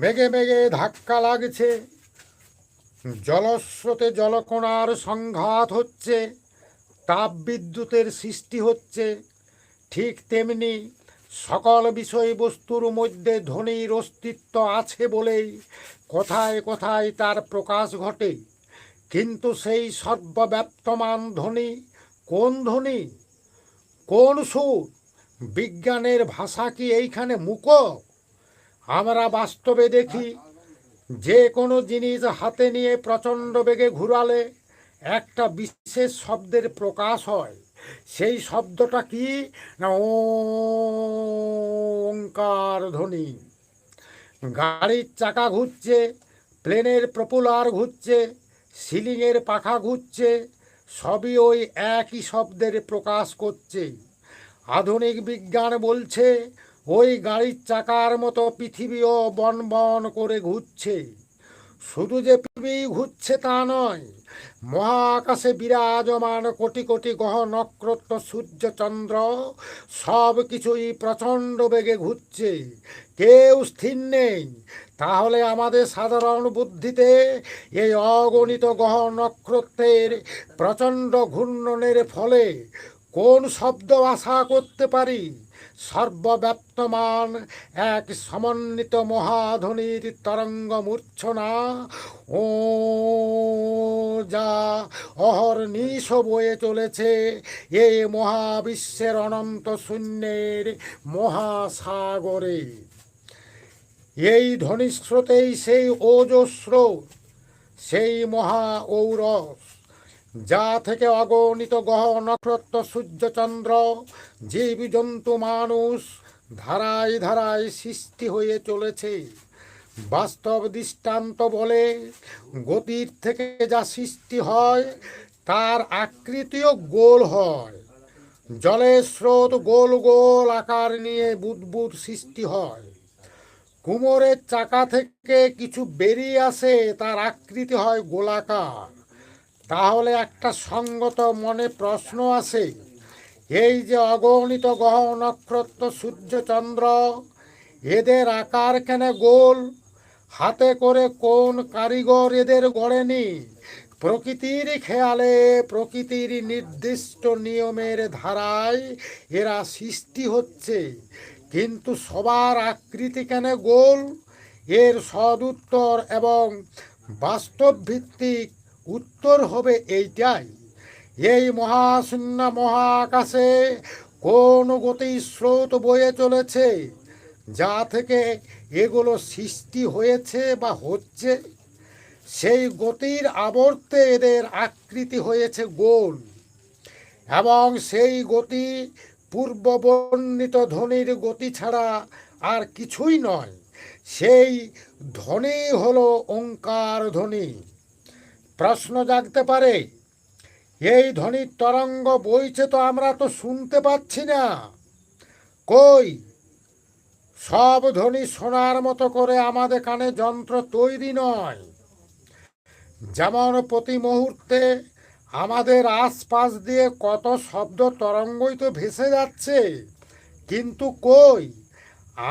মেঘে মেঘে ধাক্কা লাগছে, জলস্রোতে জলকণার সংঘাত হচ্ছে, তাপবিদ্যুতের সৃষ্টি হচ্ছে। ঠিক তেমনি সকল বিষয়বস্তুর মধ্যে ধ্বনির অস্তিত্ব আছে বলেই কোথায় কোথায় তার প্রকাশ ঘটে। কিন্তু সেই সর্বব্যাপ্তমান ধ্বনি কোন ধ্বনি, কোন সুর? বিজ্ঞানের ভাষা কি এইখানে মূক? আমরা বাস্তবে দেখি, যে কোনো জিনিস হাতে নিয়ে প্রচণ্ড বেগে ঘুরালে একটা বিশেষ শব্দের প্রকাশ হয়। সেই শব্দটা কি না ওঙ্কার ধ্বনি। গাড়ির চাকা ঘুরছে, প্লেনের প্রপেলার ঘুরছে, সিলিংয়ের পাখা ঘুরছে, সবই ওই একই শব্দের প্রকাশ করছে। আধুনিক বিজ্ঞান বলছে ওই গাড়ির চাকার মতো পৃথিবীও বন বন করে ঘুরছে। শুধু যে পৃথিবী ঘুরছে তা নয়, মহাকাশে বিরাজমান কোটি কোটি গ্রহ নক্ষত্র সূর্য চন্দ্র সব কিছুই প্রচণ্ড বেগে ঘুরছে, কেউ স্থির নেই। তাহলে আমাদের সাধারণ বুদ্ধিতে এই অগণিত গ্রহ নক্ষত্রের প্রচণ্ড ঘূর্ণনের ফলে কোন শব্দ আশা করতে পারি? সর্বব্যাপ্তমান এক সমন্বিত মহাধ্বনির তরঙ্গ মূর্ছনা ও যা অহর্নিশ বয়ে চলেছে এই মহাবিশ্বের অনন্ত শূন্যের মহাসাগরে। এই ধ্বনিস্রোতেই সেই ওজস্র, সেই মহা ঔরস, যা থেকে অগণিত গ্রহ নক্ষত্র সূর্যচন্দ্র জীব জন্তু মানুষ ধারায় ধারায় সৃষ্টি হয়ে চলেছে। বাস্তব দৃষ্টান্ত বলে গতির থেকে যা সৃষ্টি হয় তার আকৃতিও গোল হয়। জলের স্রোত গোল গোল আকার নিয়ে বুদবুদ সৃষ্টি হয়। কুমোরের চাকা থেকে কিছু বেরিয়ে আসে, তার আকৃতি হয় গোলাকার। তাহলে একটা সঙ্গত মনে প্রশ্ন আসে, এই যে অগণিত গ্রহ নক্ষত্র সূর্য চন্দ্র, এদের আকার কেন গোল? হাতে করে কোন কারিগর এদের গড়েনি? প্রকৃতির খেয়ালে, প্রকৃতির নির্দিষ্ট নিয়মের ধারায় এরা সৃষ্টি হচ্ছে। কিন্তু সবার আকৃতি কেন গোল? এর সদুত্তর এবং বাস্তব ভিত্তিক উত্তর হবে এইটাই, এই মহাশূন্য মহাকাশে কোন গতির স্রোত বয়ে চলেছে যা থেকে এগুলো সৃষ্টি হয়েছে বা হচ্ছে। সেই গতির আবর্তে এদের আকৃতি হয়েছে গোল, এবং সেই গতি পূর্ববর্ণিত ধ্বনির গতি ছাড়া আর কিছুই নয়। সেই ধ্বনি হলো ওঙ্কার ধ্বনি। প্রশ্ন জাগতে পারে, এই ধ্বনির তরঙ্গ বইছে তো আমরা তো শুনতে পাচ্ছি না, কই? সব ধ্বনি শোনার মতো করে আমাদের কানে যন্ত্র তৈরি নয়। যেমন প্রতি মুহূর্তে আমাদের আশপাশ দিয়ে কত শব্দ তরঙ্গই তো ভেসে যাচ্ছে, কিন্তু কই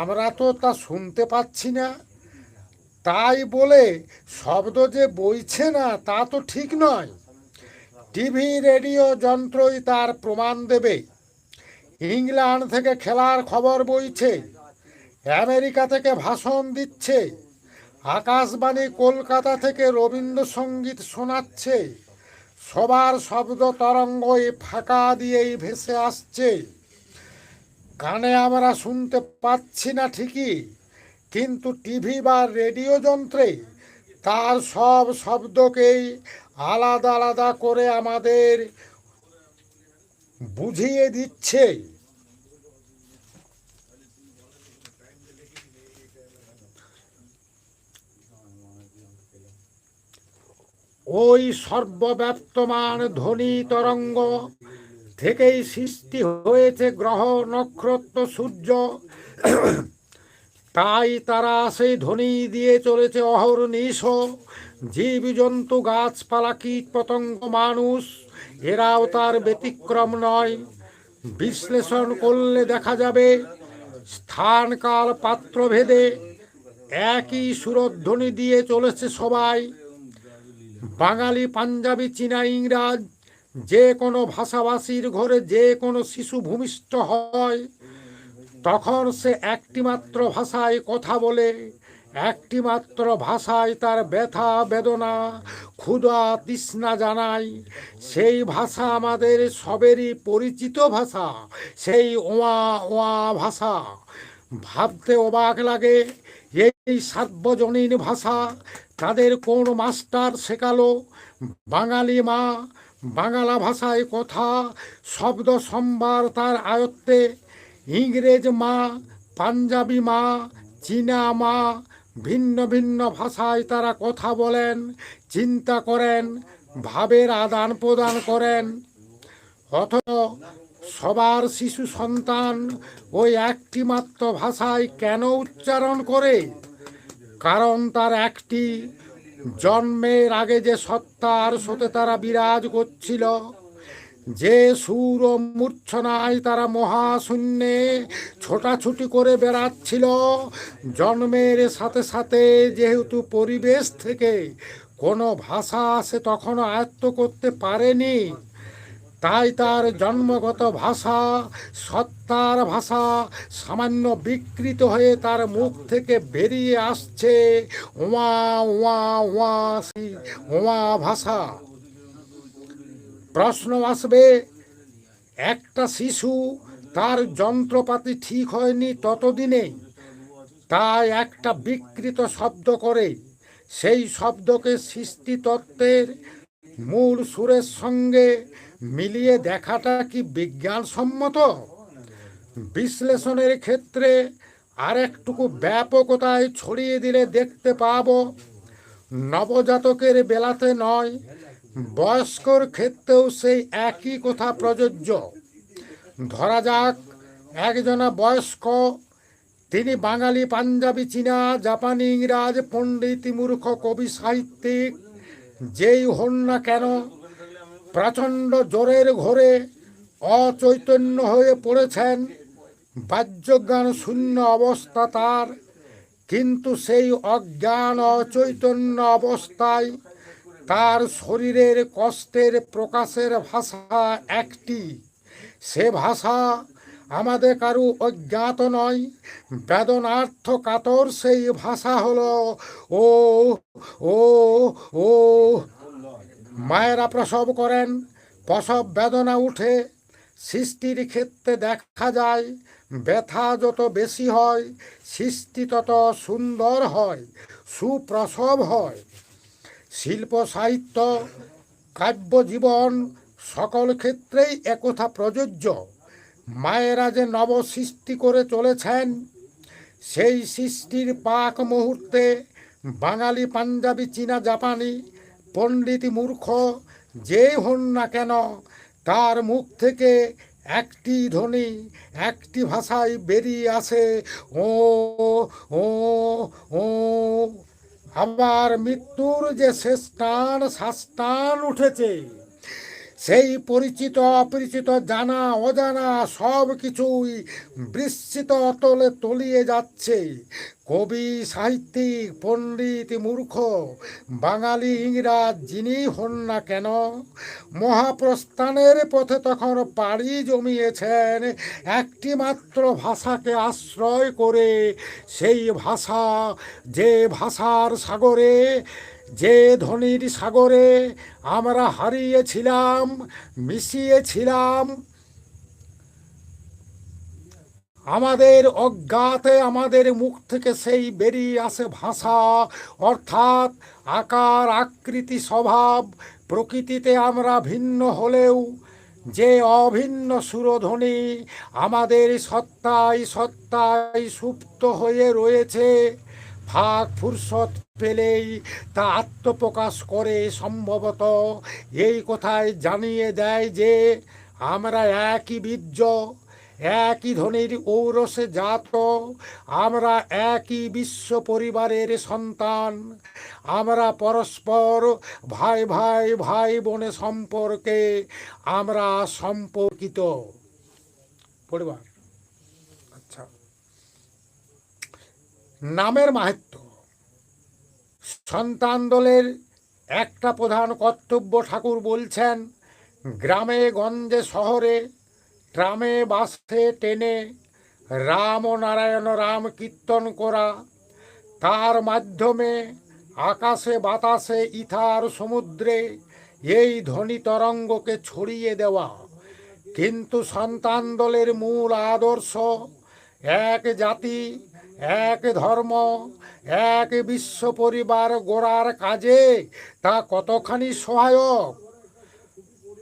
আমরা তো তা শুনতে পাচ্ছি না। তাই বলে শব্দ যে বইছে না তা তো ঠিক নয়। টিভি রেডিও যন্ত্রই তার প্রমাণ দেবে। ইংল্যান্ড থেকে খেলার খবর বইছে, আমেরিকা থেকে ভাষণ দিচ্ছে, আকাশবাণী কলকাতা থেকে রবীন্দ্রসঙ্গীত শোনাচ্ছে। সবার শব্দ তরঙ্গ এই ফাঁকা দিয়েই ভেসে আসছে। কানে আমরা শুনতে পাচ্ছি না ঠিকই, কিন্তু টিভি বা রেডিও যন্ত্রে তার সব শব্দকেই আলাদা আলাদা করে আমাদের বুঝিয়ে দিচ্ছে। ওই সর্বব্যাপ্তমান ধ্বনি তরঙ্গ থেকেই সৃষ্টি হয়েছে গ্রহ নক্ষত্র সূর্য। তাই তারা সেই ধ্বনি দিয়ে চলেছে অহর্নিশ। জীবজন্তু, গাছপালা, কীট পতঙ্গ, মানুষ, এরাও তার ব্যতিক্রম নয়। বিশ্লেষণ করলে দেখা যাবে স্থান কাল পাত্র ভেদে একই সুরধ্বনি দিয়ে চলেছে সবাই। বাঙালি, পাঞ্জাবি, চীনা, ইংরাজ, যে কোনো ভাষাভাষীর ঘরে যে কোনো শিশু ভূমিষ্ঠ হয়, তখন সে একটিমাত্র ভাষায় কথা বলে, একটিমাত্র ভাষায় তার ব্যথা বেদনা ক্ষুধা তৃষ্ণা জানায়। সেই ভাষা আমাদের সবেরই পরিচিত ভাষা, সেই ওয়া ওয়া ভাষা। ভাবতে অবাক লাগে, এই সার্বজনীন ভাষা তাদের কোন মাস্টার শেখালো? বাঙালি মা বাংলা ভাষায় কথা, শব্দ সম্ভার তার আয়ত্তে। ইংরেজ মা, পাঞ্জাবি মা, চীনা মা, ভিন্ন ভিন্ন ভাষায় তারা কথা বলেন, চিন্তা করেন, ভাবের আদান প্রদান করেন। অথচ সবার শিশু সন্তান ওই একটি মাত্র ভাষায় কেন উচ্চারণ করে? কারণ তার একটি, জন্মের আগে যে সত্তার সাথে তারা বিরাজ করছিল, যে সুর ও মূর্ছনায় তারা মহাশূন্যে ছোটাছুটি করে বেড়াচ্ছিল, জন্মের সাথে সাথে যেহেতু পরিবেশ থেকে কোনো ভাষা সে তখনও আয়ত্ত করতে পারেনি, তাই তার জন্মগত ভাষা, সত্তার ভাষা সামান্য বিকৃত হয়ে তার মুখ থেকে বেরিয়ে আসছে ওয়া ওয়া ওয়া ওয়া ভাষা। প্রশ্ন আসবে, একটা শিশু তার যন্ত্রপাতি ঠিক হয়নি ততদিনে, তাই একটা বিকৃত শব্দ করে। সেই শব্দকে সৃষ্টিতত্ত্বের মূল সুরের সঙ্গে মিলিয়ে দেখাটা কি বিজ্ঞানসম্মত? বিশ্লেষণের ক্ষেত্রে আরেকটুকু ব্যাপকতায় ছড়িয়ে দিলে দেখতে পাব নবজাতকের বেলাতে নয়, বয়স্কর ক্ষেত্রেও সেই একই কথা প্রযোজ্য। ধরা যাক একজনা বয়স্ক, তিনি বাঙালি, পাঞ্জাবি, চীনা, জাপানি, ইংরাজ, পণ্ডিত, মূর্খ, কবি, সাহিত্যিক যেই হন না কেন, প্রচণ্ড জ্বরের ঘোরে অচৈতন্য হয়ে পড়েছেন, বাহ্যজ্ঞান শূন্য অবস্থা তার, কিন্তু সেই অজ্ঞান অচৈতন্য অবস্থায় তার শরীরের কষ্টের প্রকাশের ভাষা একটি। সে ভাষা আমাদের কারু অজ্ঞাত নয়, বেদনার্থ কাতর সেই ভাষা হলো ও ও ও। মায়েরা প্রসব করেন, প্রসব বেদনা উঠে। সৃষ্টির ক্ষেত্রে দেখা যায় ব্যথা যত বেশি হয় সৃষ্টি তত সুন্দর হয়, সুপ্রসব হয়। শিল্প, সাহিত্য, কাব্য, জীবন সকল ক্ষেত্রেই একথা প্রযোজ্য। মায়েরা যে নব সৃষ্টি করে চলেছেন, সেই সৃষ্টির পাক মুহূর্তে বাঙালি, পাঞ্জাবি, চীনা, জাপানি, পণ্ডিত, মূর্খ যেই হন না কেন, তার মুখ থেকে একটি ধ্বনি, একটি ভাষায় বেরিয়ে আসে ও ও ও। আবার মৃত্যুর যে শেষ টান, শ্বাসটান উঠেছে, সেই পরিচিত অপরিচিত, জানা অজানা সব কিছুই বিস্মৃত অতলে তলিয়ে যাচ্ছে। কবি, সাহিত্যিক, পণ্ডিত, মূর্খ, বাঙালি, ইংরাজ যিনি হন না কেন, মহাপ্রস্থানের পথে তখন পাড়ি জমিয়েছেন একটি মাত্র ভাষাকে আশ্রয় করে। সেই ভাষা, যে ভাষার সাগরে, যে ধ্বনির সাগরে আমরা হারিয়েছিলাম, মিশিয়েছিলাম, আমাদের অজ্ঞাতে আমাদের মুখ থেকে সেই বেরিয়ে আসে ভাষা, অর্থাৎ আকার, আকৃতি, স্বভাব। প্রকৃতিতে আমরা ভিন্ন হলেও যে অভিন্ন সুরধ্বনি আমাদের সত্তায় সত্তায় সুপ্ত হয়ে রয়েছে, ফাঁক ফুরসত পেলেই তা আত্মপ্রকাশ করে। সম্ভবত এই কথায় জানিয়ে দেয় যে আমরা একই বীর্য, একই ধ্বনির ঔরসে জাত, আমরা একই বিশ্ব পরিবারের সন্তান, আমরা পরস্পর ভাই ভাই, ভাই বোনে সম্পর্কে আমরা সম্পর্কিত পরিবার। আচ্ছা, নামের মাহাত্ম্য। সন্তান দলের একটা প্রধান কর্তব্য ঠাকুর বলছেন, গ্রামে গঞ্জে শহরে, ট্রামে বাসে ট্রেনে রাম ও নারায়ণ রাম কীর্তন করা, তার মাধ্যমে আকাশে বাতাসে ইথার সমুদ্রে এই ধ্বনি তরঙ্গকে ছড়িয়ে দেওয়া। কিন্তু সন্তান দলের মূল আদর্শ এক জাতি, এক ধর্ম, এক বিশ্ব পরিবার গড়ার কাজে তা কতখানি সহায়ক,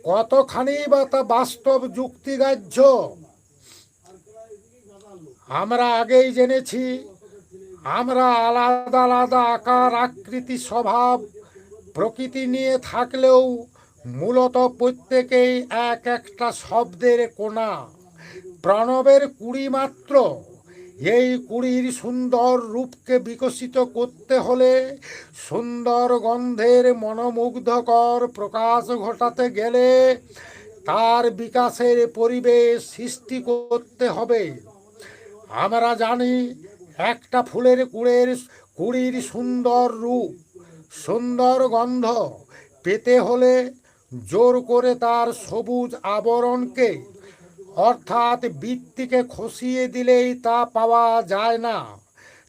কতখানি বা তা বাস্তব যুক্তিগ্রাহ্য আমরা আগেই জেনেছি। আমরা আলাদা আলাদা আকার, আকৃতি, স্বভাব, প্রকৃতি নিয়ে থাকলেও মূলত প্রত্যেকেই এক একটা শব্দের কোণা, প্রণবের কুড়ি মাত্র। এই কুড়ির সুন্দর রূপকে বিকশিত করতে হলে, সুন্দর গন্ধের মনোমুগ্ধকর প্রকাশ ঘটাতে গেলে তার বিকাশের পরিবেশ সৃষ্টি করতে হবে। আমরা জানি একটা ফুলের কুড়ির সুন্দর রূপ, সুন্দর গন্ধ পেতে হলে জোর করে তার সবুজ আবরণকে, অর্থাৎ বৃত্তিকে খসিয়ে দিলেই তা পাওয়া যায় না।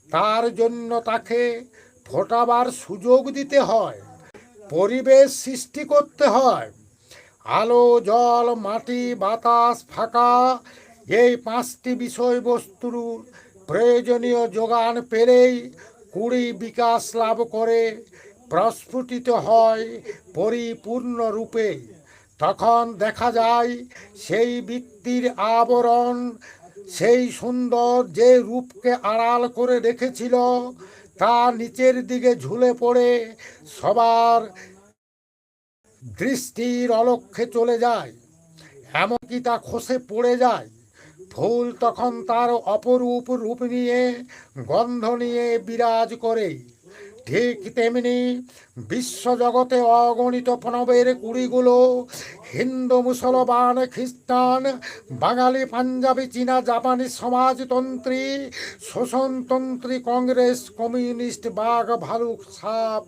তার জন্য তাকে ফোটাবার সুযোগ দিতে হয়, পরিবেশ সৃষ্টি করতে হয়। আলো, জল, মাটি, বাতাস, ফাঁকা, এই পাঁচটি বিষয়বস্তুর প্রয়োজনীয় যোগান পেলেই কুড়ি বিকাশ লাভ করে, প্রস্ফুটিত হয় পরিপূর্ণ রূপে। তখন দেখা যায় সেই বৃত্তির আবরণ সেই সুন্দর যে রূপকে আড়াল করে রেখেছিল তা নিচের দিকে ঝুলে পড়ে সবার দৃষ্টির অলক্ষ্যে চলে যায়, এমনকি তা খসে পড়ে যায়। ফুল তখন তার অপরূপ রূপ নিয়ে, গন্ধ নিয়ে বিরাজ করে। ঠিক তেমনি বিশ্বজগতে অগণিত প্রণবের কুড়িগুলো হিন্দু, মুসলমান, খ্রিস্টান, বাঙালি, পাঞ্জাবি, চীনা, জাপানি, সমাজতন্ত্রী, শোষণতন্ত্রী, কংগ্রেস, কমিউনিস্ট, বাঘ, ভালুক, সাপ,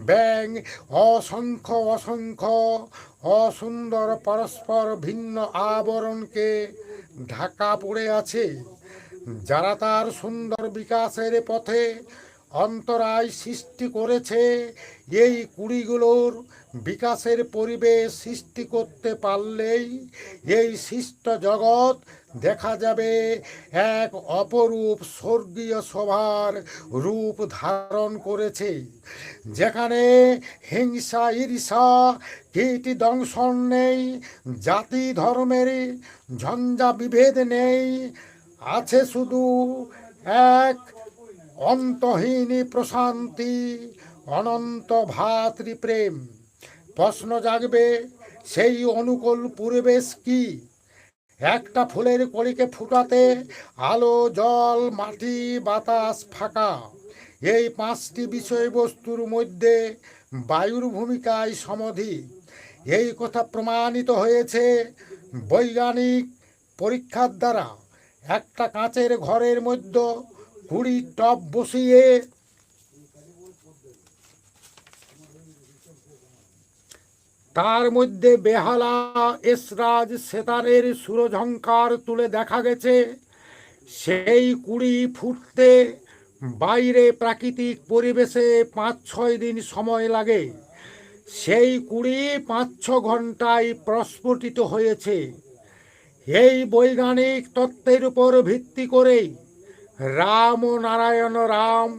ব্যাং, অসংখ্য অসংখ্য অসুন্দর পরস্পর ভিন্ন আবরণকে ঢাকা পড়ে আছে, যারা তার সুন্দর বিকাশের পথে অন্তরায় সৃষ্টি করেছে। এই কুড়িগুলোর বিকাশের পরিবেশ সৃষ্টি করতে পারলেই এই সৃষ্ট জগৎ দেখা যাবে এক অপরূপ স্বর্গীয় শোভার রূপ ধারণ করেছে, যেখানে হিংসা, ঈর্ষা, কীট দংশন নেই, জাতি ধর্মের ঝঞ্ঝা বিভেদ নেই, আছে শুধু এক অন্তহীন প্রশান্তি, অনন্ত ভাতৃপ্রেম। প্রশ্ন জাগবে, সেই অনুকূল পরিবেশ কি? একটা ফুলের কলিকে ফুটাতে আলো, জল, মাটি, বাতাস, ফাঁকা, এই পাঁচটি বিষয়বস্তুর মধ্যে বায়ুর ভূমিকায় সমধিক। এই কথা প্রমাণিত হয়েছে বৈজ্ঞানিক পরীক্ষার দ্বারা। একটা কাঁচের ঘরের মধ্যে 20 টব বসিয়ে তার মধ্যে বেহালা, এসরাজ, সেতারের সুরঝঙ্কার তুলে দেখা গেছে সেই 20 ফুটতে বাইরে প্রাকৃতিক পরিবেশে 5-6 দিন সময় লাগে। সেই 20 5-6 ঘন্টায় প্রস্ফুটিত হয়েছে। এই বৈজ্ঞানিক তত্ত্বের উপর ভিত্তি করেই রাম ও নারায়ণ রাম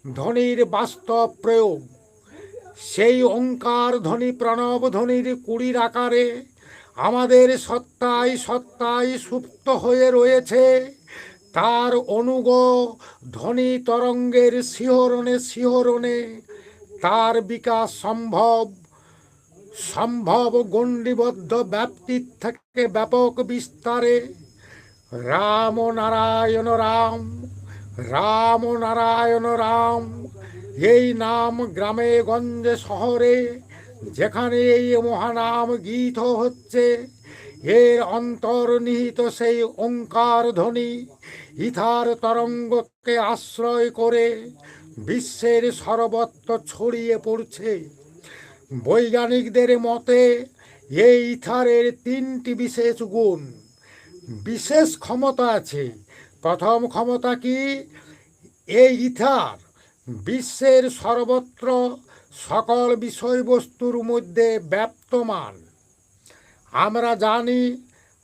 ধ্বনির বাস্তব প্রয়োগ। সেই ওঙ্কার ধ্বনি, প্রণব ধ্বনির 20 আকারে আমাদের সত্তায় সত্তায় সুপ্ত হয়ে রয়েছে। তার অনুগ ধ্বনি তরঙ্গের শিহরণে শিহরণে তার বিকাশ সম্ভব। সম্ভব গণ্ডিবদ্ধ ব্যাপ্তির থেকে ব্যাপক বিস্তারে। রাম নারায়ণ রাম, রাম নারায়ণ রাম, এই নাম গ্রামে গঞ্জে শহরে যেখানে এই মহানাম গীত হচ্ছে, এর অন্তর্নিহিত সেই ওঙ্কার ধ্বনি ইথার তরঙ্গকে আশ্রয় করে বিশ্বের সর্বত্র ছড়িয়ে পড়ছে। বৈজ্ঞানিকদের মতে এই ইথারের 3টি বিশেষ গুণ, বিশেষ ক্ষমতা আছে। প্রথম ক্ষমতা কি? এই ইথার বিশ্বের সর্বত্র সকল বিষয়বস্তুর মধ্যে ব্যাপ্তমান। আমরা জানি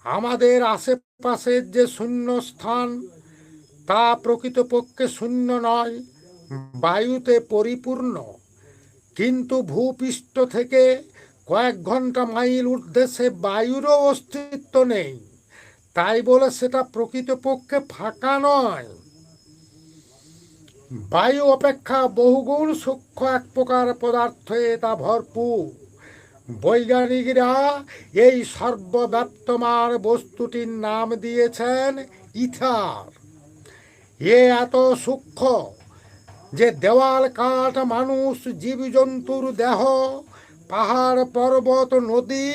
আমাদের আশেপাশের যে শূন্য স্থান তা প্রকৃতপক্ষে শূন্য নয়, বায়ুতে পরিপূর্ণ। কিন্তু ভূপৃষ্ঠ থেকে কয়েক ঘন্টা মাইল ঊর্ধ্বে সে বায়ুরও অস্তিত্ব নেই, তাই বলে সেটা প্রকৃতপক্ষে ফাঁকা নয়। বায়ু অপেক্ষা বহুগুণ সূক্ষ্ম এক প্রকার পদার্থে তা ভরপুর। বৈজ্ঞানিকরা এই সর্বব্যাপ্তমান বস্তুটির নাম দিয়েছেন ইথার। এ এত সূক্ষ্ম যে দেওয়াল, কাঠ, মানুষ, জীবজন্তুর দেহ, পাহাড়, পর্বত, নদী,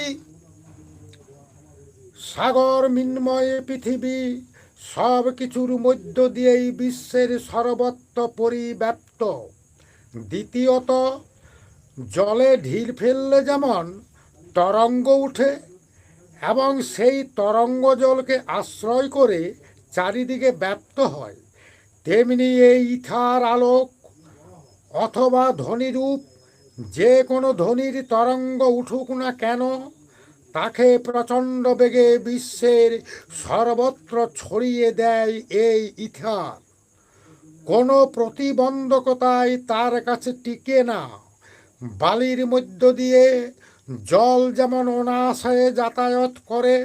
সাগর, মৃন্ময় পৃথিবী সব কিছুর মধ্য দিয়েই বিশ্বের সর্বত্র পরিব্যাপ্ত। দ্বিতীয়ত, জলে ঢিল ফেললে যেমন তরঙ্গ উঠে এবং সেই তরঙ্গ জলকে আশ্রয় করে চারিদিকে ব্যাপ্ত হয়, তেমনি এই ইথার আলোক অথবা ধ্বনিরূপ যে কোনো ধ্বনির তরঙ্গ উঠুক না কেন, তাকে প্রচণ্ড বেগে বিশ্বের সর্বত্র ছড়িয়ে দেয় এই ইথার। কোনো প্রতিবন্ধকতায় তার কাছে টিকে না। বালির মধ্য দিয়ে জল যেমন অনায়াসে যাতায়াত করে,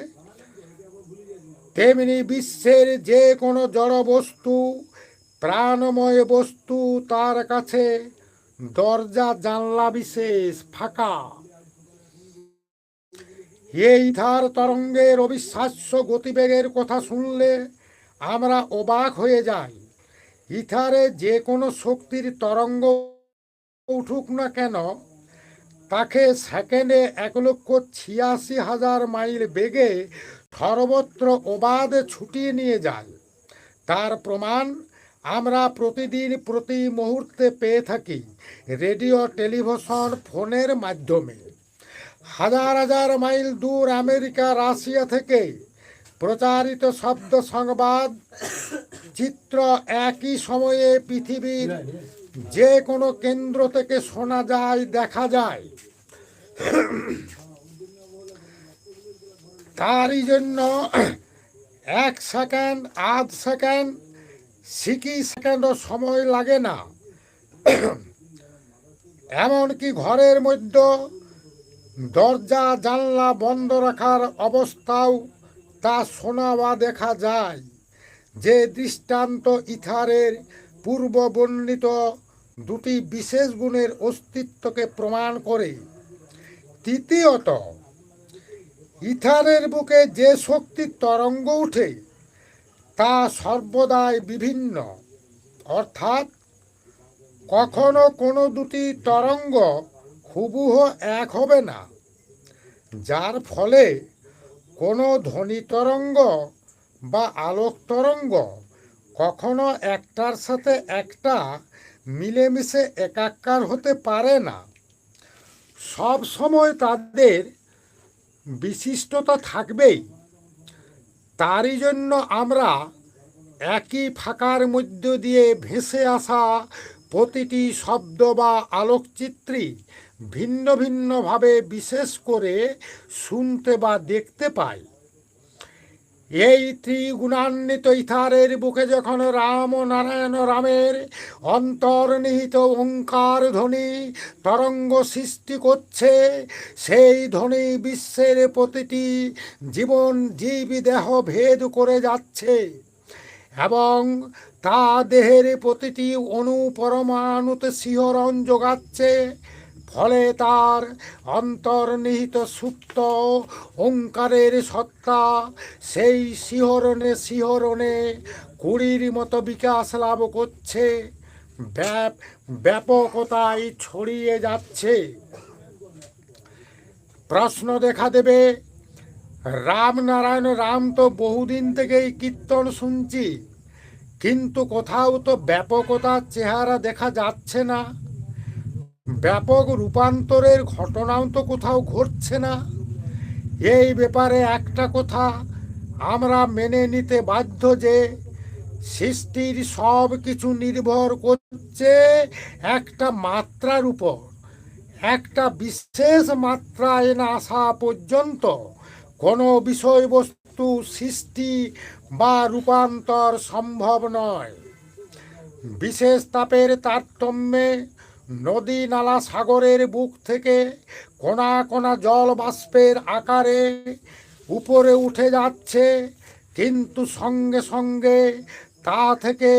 তেমনি বিশ্বের যে কোনো জড় বস্তু, প্রাণময় বস্তু তার কাছে দরজা জানলা বিশেষ ফাঁকা। এই ইথার তরঙ্গের অবিশ্বাস্য গতিবেগের কথা শুনলে আমরা অবাক হয়ে যাই। ইথারে যে কোনো শক্তির তরঙ্গ উঠুক না কেন, তাকে সেকেন্ডে 1,86,000 মাইল বেগে সর্বত্র অবাধে ছুটিয়ে নিয়ে যায়। তার প্রমাণ আমরা প্রতিদিন প্রতি মুহূর্তে পেয়ে থাকি রেডিও, টেলিভিশন, ফোনের মাধ্যমে। হাজার হাজার মাইল দূর আমেরিকা, রাশিয়া থেকে প্রচারিত শব্দ, সংবাদ, চিত্র একই সময়ে পৃথিবীর যে কোনো কেন্দ্র থেকে শোনা যায়, দেখা যায়। তারই জন্য 1 সেকেন্ড, আধ সেকেন্ড, সিকি সেকেন্ডও সময় লাগে না। এমনকি ঘরের মধ্যে দরজা জানলা বন্ধ রাখার অবস্থাও তা শোনা বা দেখা যায়। যে দৃষ্টান্ত ইথারের পূর্ব বর্ণিত দুটি বিশেষ গুণের অস্তিত্বকে প্রমাণ করে। তৃতীয়ত, ইথারের বুকে যে শক্তির তরঙ্গ উঠে তা সর্বদাই বিভিন্ন, অর্থাৎ কখনো কোনো দুটি তরঙ্গ হুবহু এক হবে না, যার ফলে কোনো ধ্বনি তরঙ্গ বা আলোক তরঙ্গ কখনো একটার সাথে একটা মিলেমিশে একাকার হতে পারে না। সব সময় তাদের বিশিষ্টতা থাকবেই। তারই জন্য আমরা একই ফাঁকার মধ্য দিয়ে ভেসে আসা প্রতিটি শব্দ বা আলোকচিত্রই ভিন্ন ভিন্নভাবে বিশেষ করে শুনতে বা দেখতে পাই। এই ত্রিগুণান্বিত ইথারের বুকে যখন রাম ও নারায়ণ রামের অন্তর্নিহিত ওঙ্কার ধ্বনি তরঙ্গ সৃষ্টি করছে, সেই ধ্বনি বিশ্বের প্রতিটি জীবন জীবী দেহ ভেদ করে যাচ্ছে এবং তা দেহের প্রতিটি অণু পরমাণুতে শিহরণ যোগাচ্ছে। ফলে তার অন্তর্নিহিত সুপ্ত ওঙ্কারের সত্তা সেই শিহরণে শিহরণে কুড়ির মতো বিকাশ লাভ করছে, ব্যাপকতায় ছড়িয়ে যাচ্ছে। প্রশ্ন দেখা দেবে, রাম নারায়ণ রাম তো বহুদিন থেকেই কীর্তন শুনছি, কিন্তু কোথাও তো ব্যাপকতার চেহারা দেখা যাচ্ছে না, ব্যাপক রূপান্তরের ঘটনাও তো কোথাও ঘটছে না। এই ব্যাপারে একটা কথা আমরা মেনে নিতে বাধ্য যে সৃষ্টির সব কিছু নির্ভর করছে একটা মাত্রার উপর। একটা বিশেষ মাত্রায় না আসা পর্যন্ত কোনো বিষয়বস্তু সৃষ্টি বা রূপান্তর সম্ভব নয়। বিশেষ তাপের তারতম্যে নদী নালা সাগরের বুক থেকে কোনা কোনা জল বাষ্পের আকারে উপরে উঠে যাচ্ছে, কিন্তু সঙ্গে সঙ্গে তা থেকে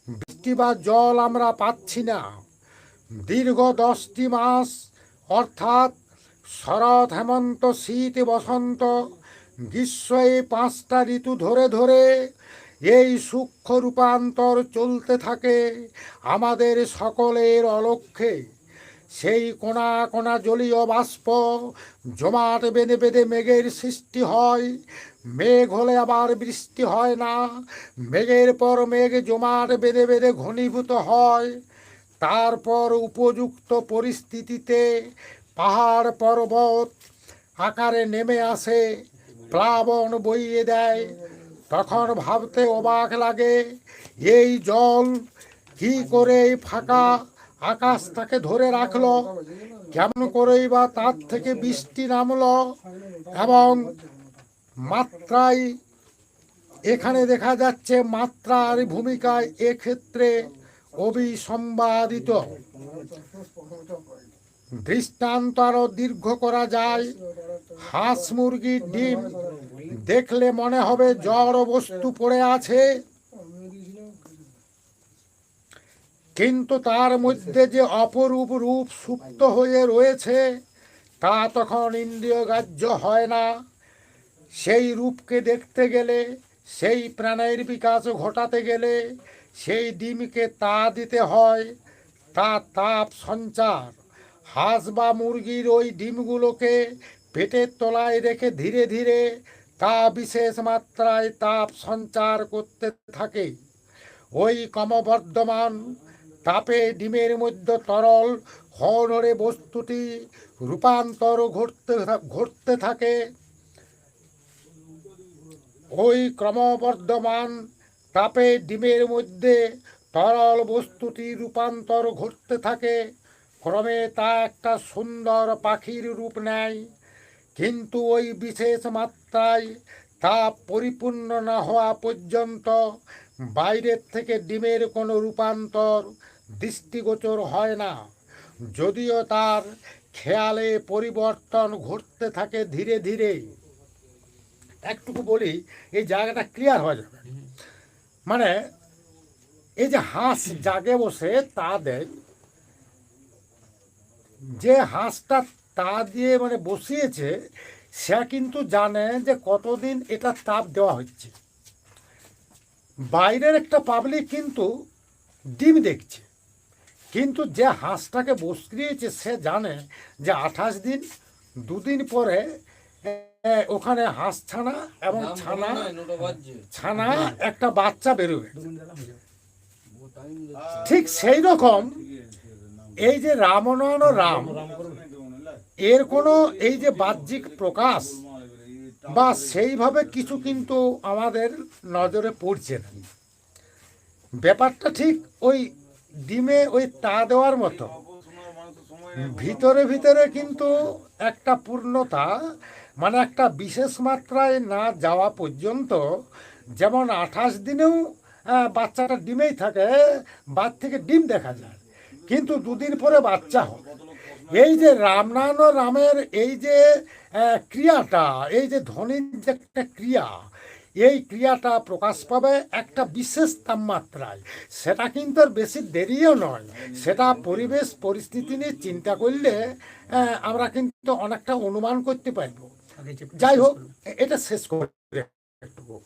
বৃষ্টি বা জল আমরা পাচ্ছি না। দীর্ঘ 10টি মাস, অর্থাৎ শরৎ, হেমন্ত, শীত, বসন্ত, গ্রীষ্ম, এই 5টা ঋতু ধরে ধরে এই সূক্ষ্ম রূপান্তর চলতে থাকে আমাদের সকলের অলক্ষ্যে। সেই কোনা কোনা জলীয় বাষ্প জমাট বেঁধে বেঁধে মেঘের সৃষ্টি হয়। মেঘ হলে আবার বৃষ্টি হয় না, মেঘের পর মেঘ জমাট বেঁধে বেঁধে ঘনীভূত হয়। তারপর উপযুক্ত পরিস্থিতিতে পাহাড় পর্বত আকারে নেমে আসে, প্লাবন বইয়ে দেয়। তখন ভাবতে অবাক লাগে, এই জল কি করে এই ফাঁকা আকাশটাকে ধরে রাখলো, কেমন করেই বা তার থেকে বৃষ্টি নামলো। এবং মাত্রায় এখানে দেখা যাচ্ছে মাত্রার ভূমিকায় এক্ষেত্রে অবিসম্বাদিত। দৃষ্টান্ত আরো দীর্ঘ করা যায়। হাঁস মুরগির ডিম দেখলে মনে হবে জড় বস্তু পড়ে আছে, কিন্তু তার মধ্যে যে অপরূপ রূপ সুপ্ত হয়ে রয়েছে তা তখন ইন্দ্রিয়গ্রাহ্য হয় না। সেই রূপকে দেখতে গেলে, সেই প্রাণের বিকাশ ঘটাতে গেলে সেই ডিমকে তা দিতে হয়, তা তাপ সঞ্চার। হাঁস বা মুরগির ওই ডিমগুলোকে পেটের তলায় রেখে ধীরে ধীরে তা বিশেষ মাত্রায় তাপ সঞ্চার করতে থাকে। ওই ক্রমবর্ধমান তাপে ডিমের মধ্যে তরল হরহরে বস্তুটি রূপান্তর ঘটতে থাকে। ওই ক্রমবর্ধমান তাপে ডিমের মধ্যে তরল বস্তুটি রূপান্তর ঘটতে থাকে। ক্রমে তা একটা সুন্দর পাখির রূপ নেয়, কিন্তু ওই বিশেষ মাত্রায় তাপ পরিপূর্ণ না হওয়া পর্যন্ত বাইরের থেকে ডিমের কোনো রূপান্তর দৃষ্টিগোচর হয় না, যদিও তার খেয়ালে পরিবর্তন ঘটতে থাকে ধীরে ধীরে। একটুকু বলি, এই জায়গাটা ক্লিয়ার হয়ে যাবে। মানে এই যে হাঁস জাগে বসে তা দেয়, যে হাঁসটা তা দিয়ে মানে বসিয়েছে সে কিন্তু জানে যে কতদিন এটা তাপ দেওয়া হচ্ছে। বাইরের একটা পাবলিক কিন্তু ডিম দেখছে, কিন্তু যে হাঁসটাকে বসিয়েছে সে জানে যে 28 দিন, 2 দিন পরে ওখানে হাঁস ছানা এবং ছানা একটা বাচ্চা বেরোবে। ঠিক সেই রকম এই যে রামনয়ন রাম, এর কোনো এই যে বাহ্যিক প্রকাশ বা সেইভাবে কিছু কিন্তু আমাদের নজরে পড়ছে না। ব্যাপারটা ঠিক ওই ডিমে ওই তা দেওয়ার মতো, ভিতরে ভিতরে কিন্তু একটা পূর্ণতা, মানে একটা বিশেষ মাত্রায় না যাওয়া পর্যন্ত, যেমন 28 দিনেও বাচ্চাটা ডিমেই থাকে, বাদ থেকে ডিম দেখা যায়, কিন্তু 2 দিন পরে বাচ্চা হয়। এই যে রামনারায়ণ রামের এই যে ক্রিয়াটা, এই যে ধ্বনির যে একটা ক্রিয়া, এই ক্রিয়াটা প্রকাশ পাবে একটা বিশেষ তাপমাত্রায়। সেটা কিন্তু আর বেশি দেরিও নয়, সেটা পরিবেশ পরিস্থিতি নিয়ে চিন্তা করলে আমরা কিন্তু অনেকটা অনুমান করতে পারব। যাই হোক, এটা শেষ করে একটুকু।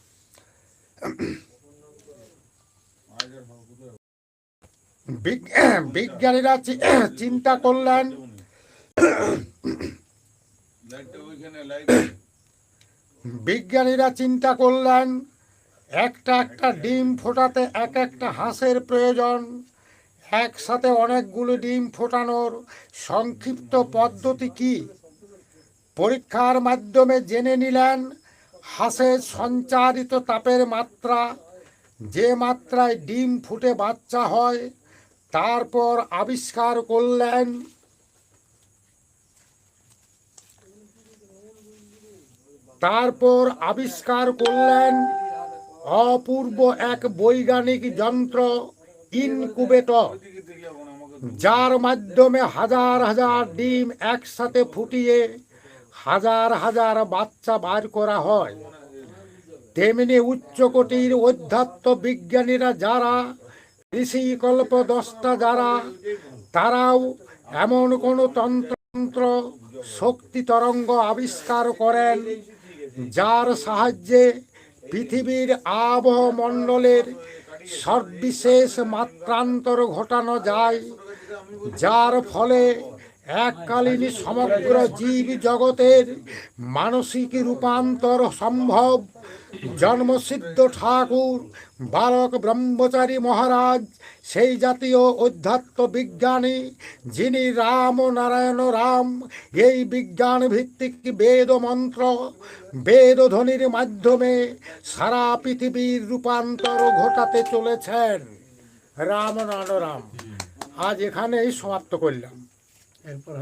বিজ্ঞানীরা চিন্তা করলেন, একটা একটা ডিম ফোটাতে এক একটা হাঁসের প্রয়োজন। একসাথে অনেকগুলো ডিম ফোটানোর সংক্ষিপ্ত পদ্ধতি কি? পরীক্ষার মাধ্যমে জেনে নিলেন হাঁসের সঞ্চারিত তাপের মাত্রা, যে মাত্রায় ডিম ফুটে বাচ্চা হয়। তারপর আবিষ্কার করলেন অপূর্ব এক বৈজ্ঞানিক যন্ত্র, ইনকুবেটর, যার মাধ্যমে হাজার হাজার ডিম একসাথে ফুটিয়ে হাজার হাজার বাচ্চা বার করা হয়। তেমনি উচ্চকোটির অধ্যাত্ম বিজ্ঞানীরা যারা, ঋষিকল্প দ্রষ্টা যারা, তারাও এমন কোনো তন্ত্র শক্তি তরঙ্গ আবিষ্কার করেন যার সাহায্যে পৃথিবীর আবহমণ্ডলের সর্ববিশেষ মাত্রান্তর ঘটানো যায়, যার ফলে এককালীন সমগ্র জীব জগতের মানসিক রূপান্তর সম্ভব। জন্মসিদ্ধ ঠাকুর বালক ব্রহ্মচারী মহারাজ সেই জাতীয় অধ্যাত্ম বিজ্ঞানী, যিনি রাম নারায়ণ রাম এই বিজ্ঞান ভিত্তিক বেদ মন্ত্র, বেদধ্বনির মাধ্যমে সারা পৃথিবীর রূপান্তর ঘটাতে চলেছেন। রাম নারায়ণ রাম। আজ এখানেই সমাপ্ত করলাম। এরপর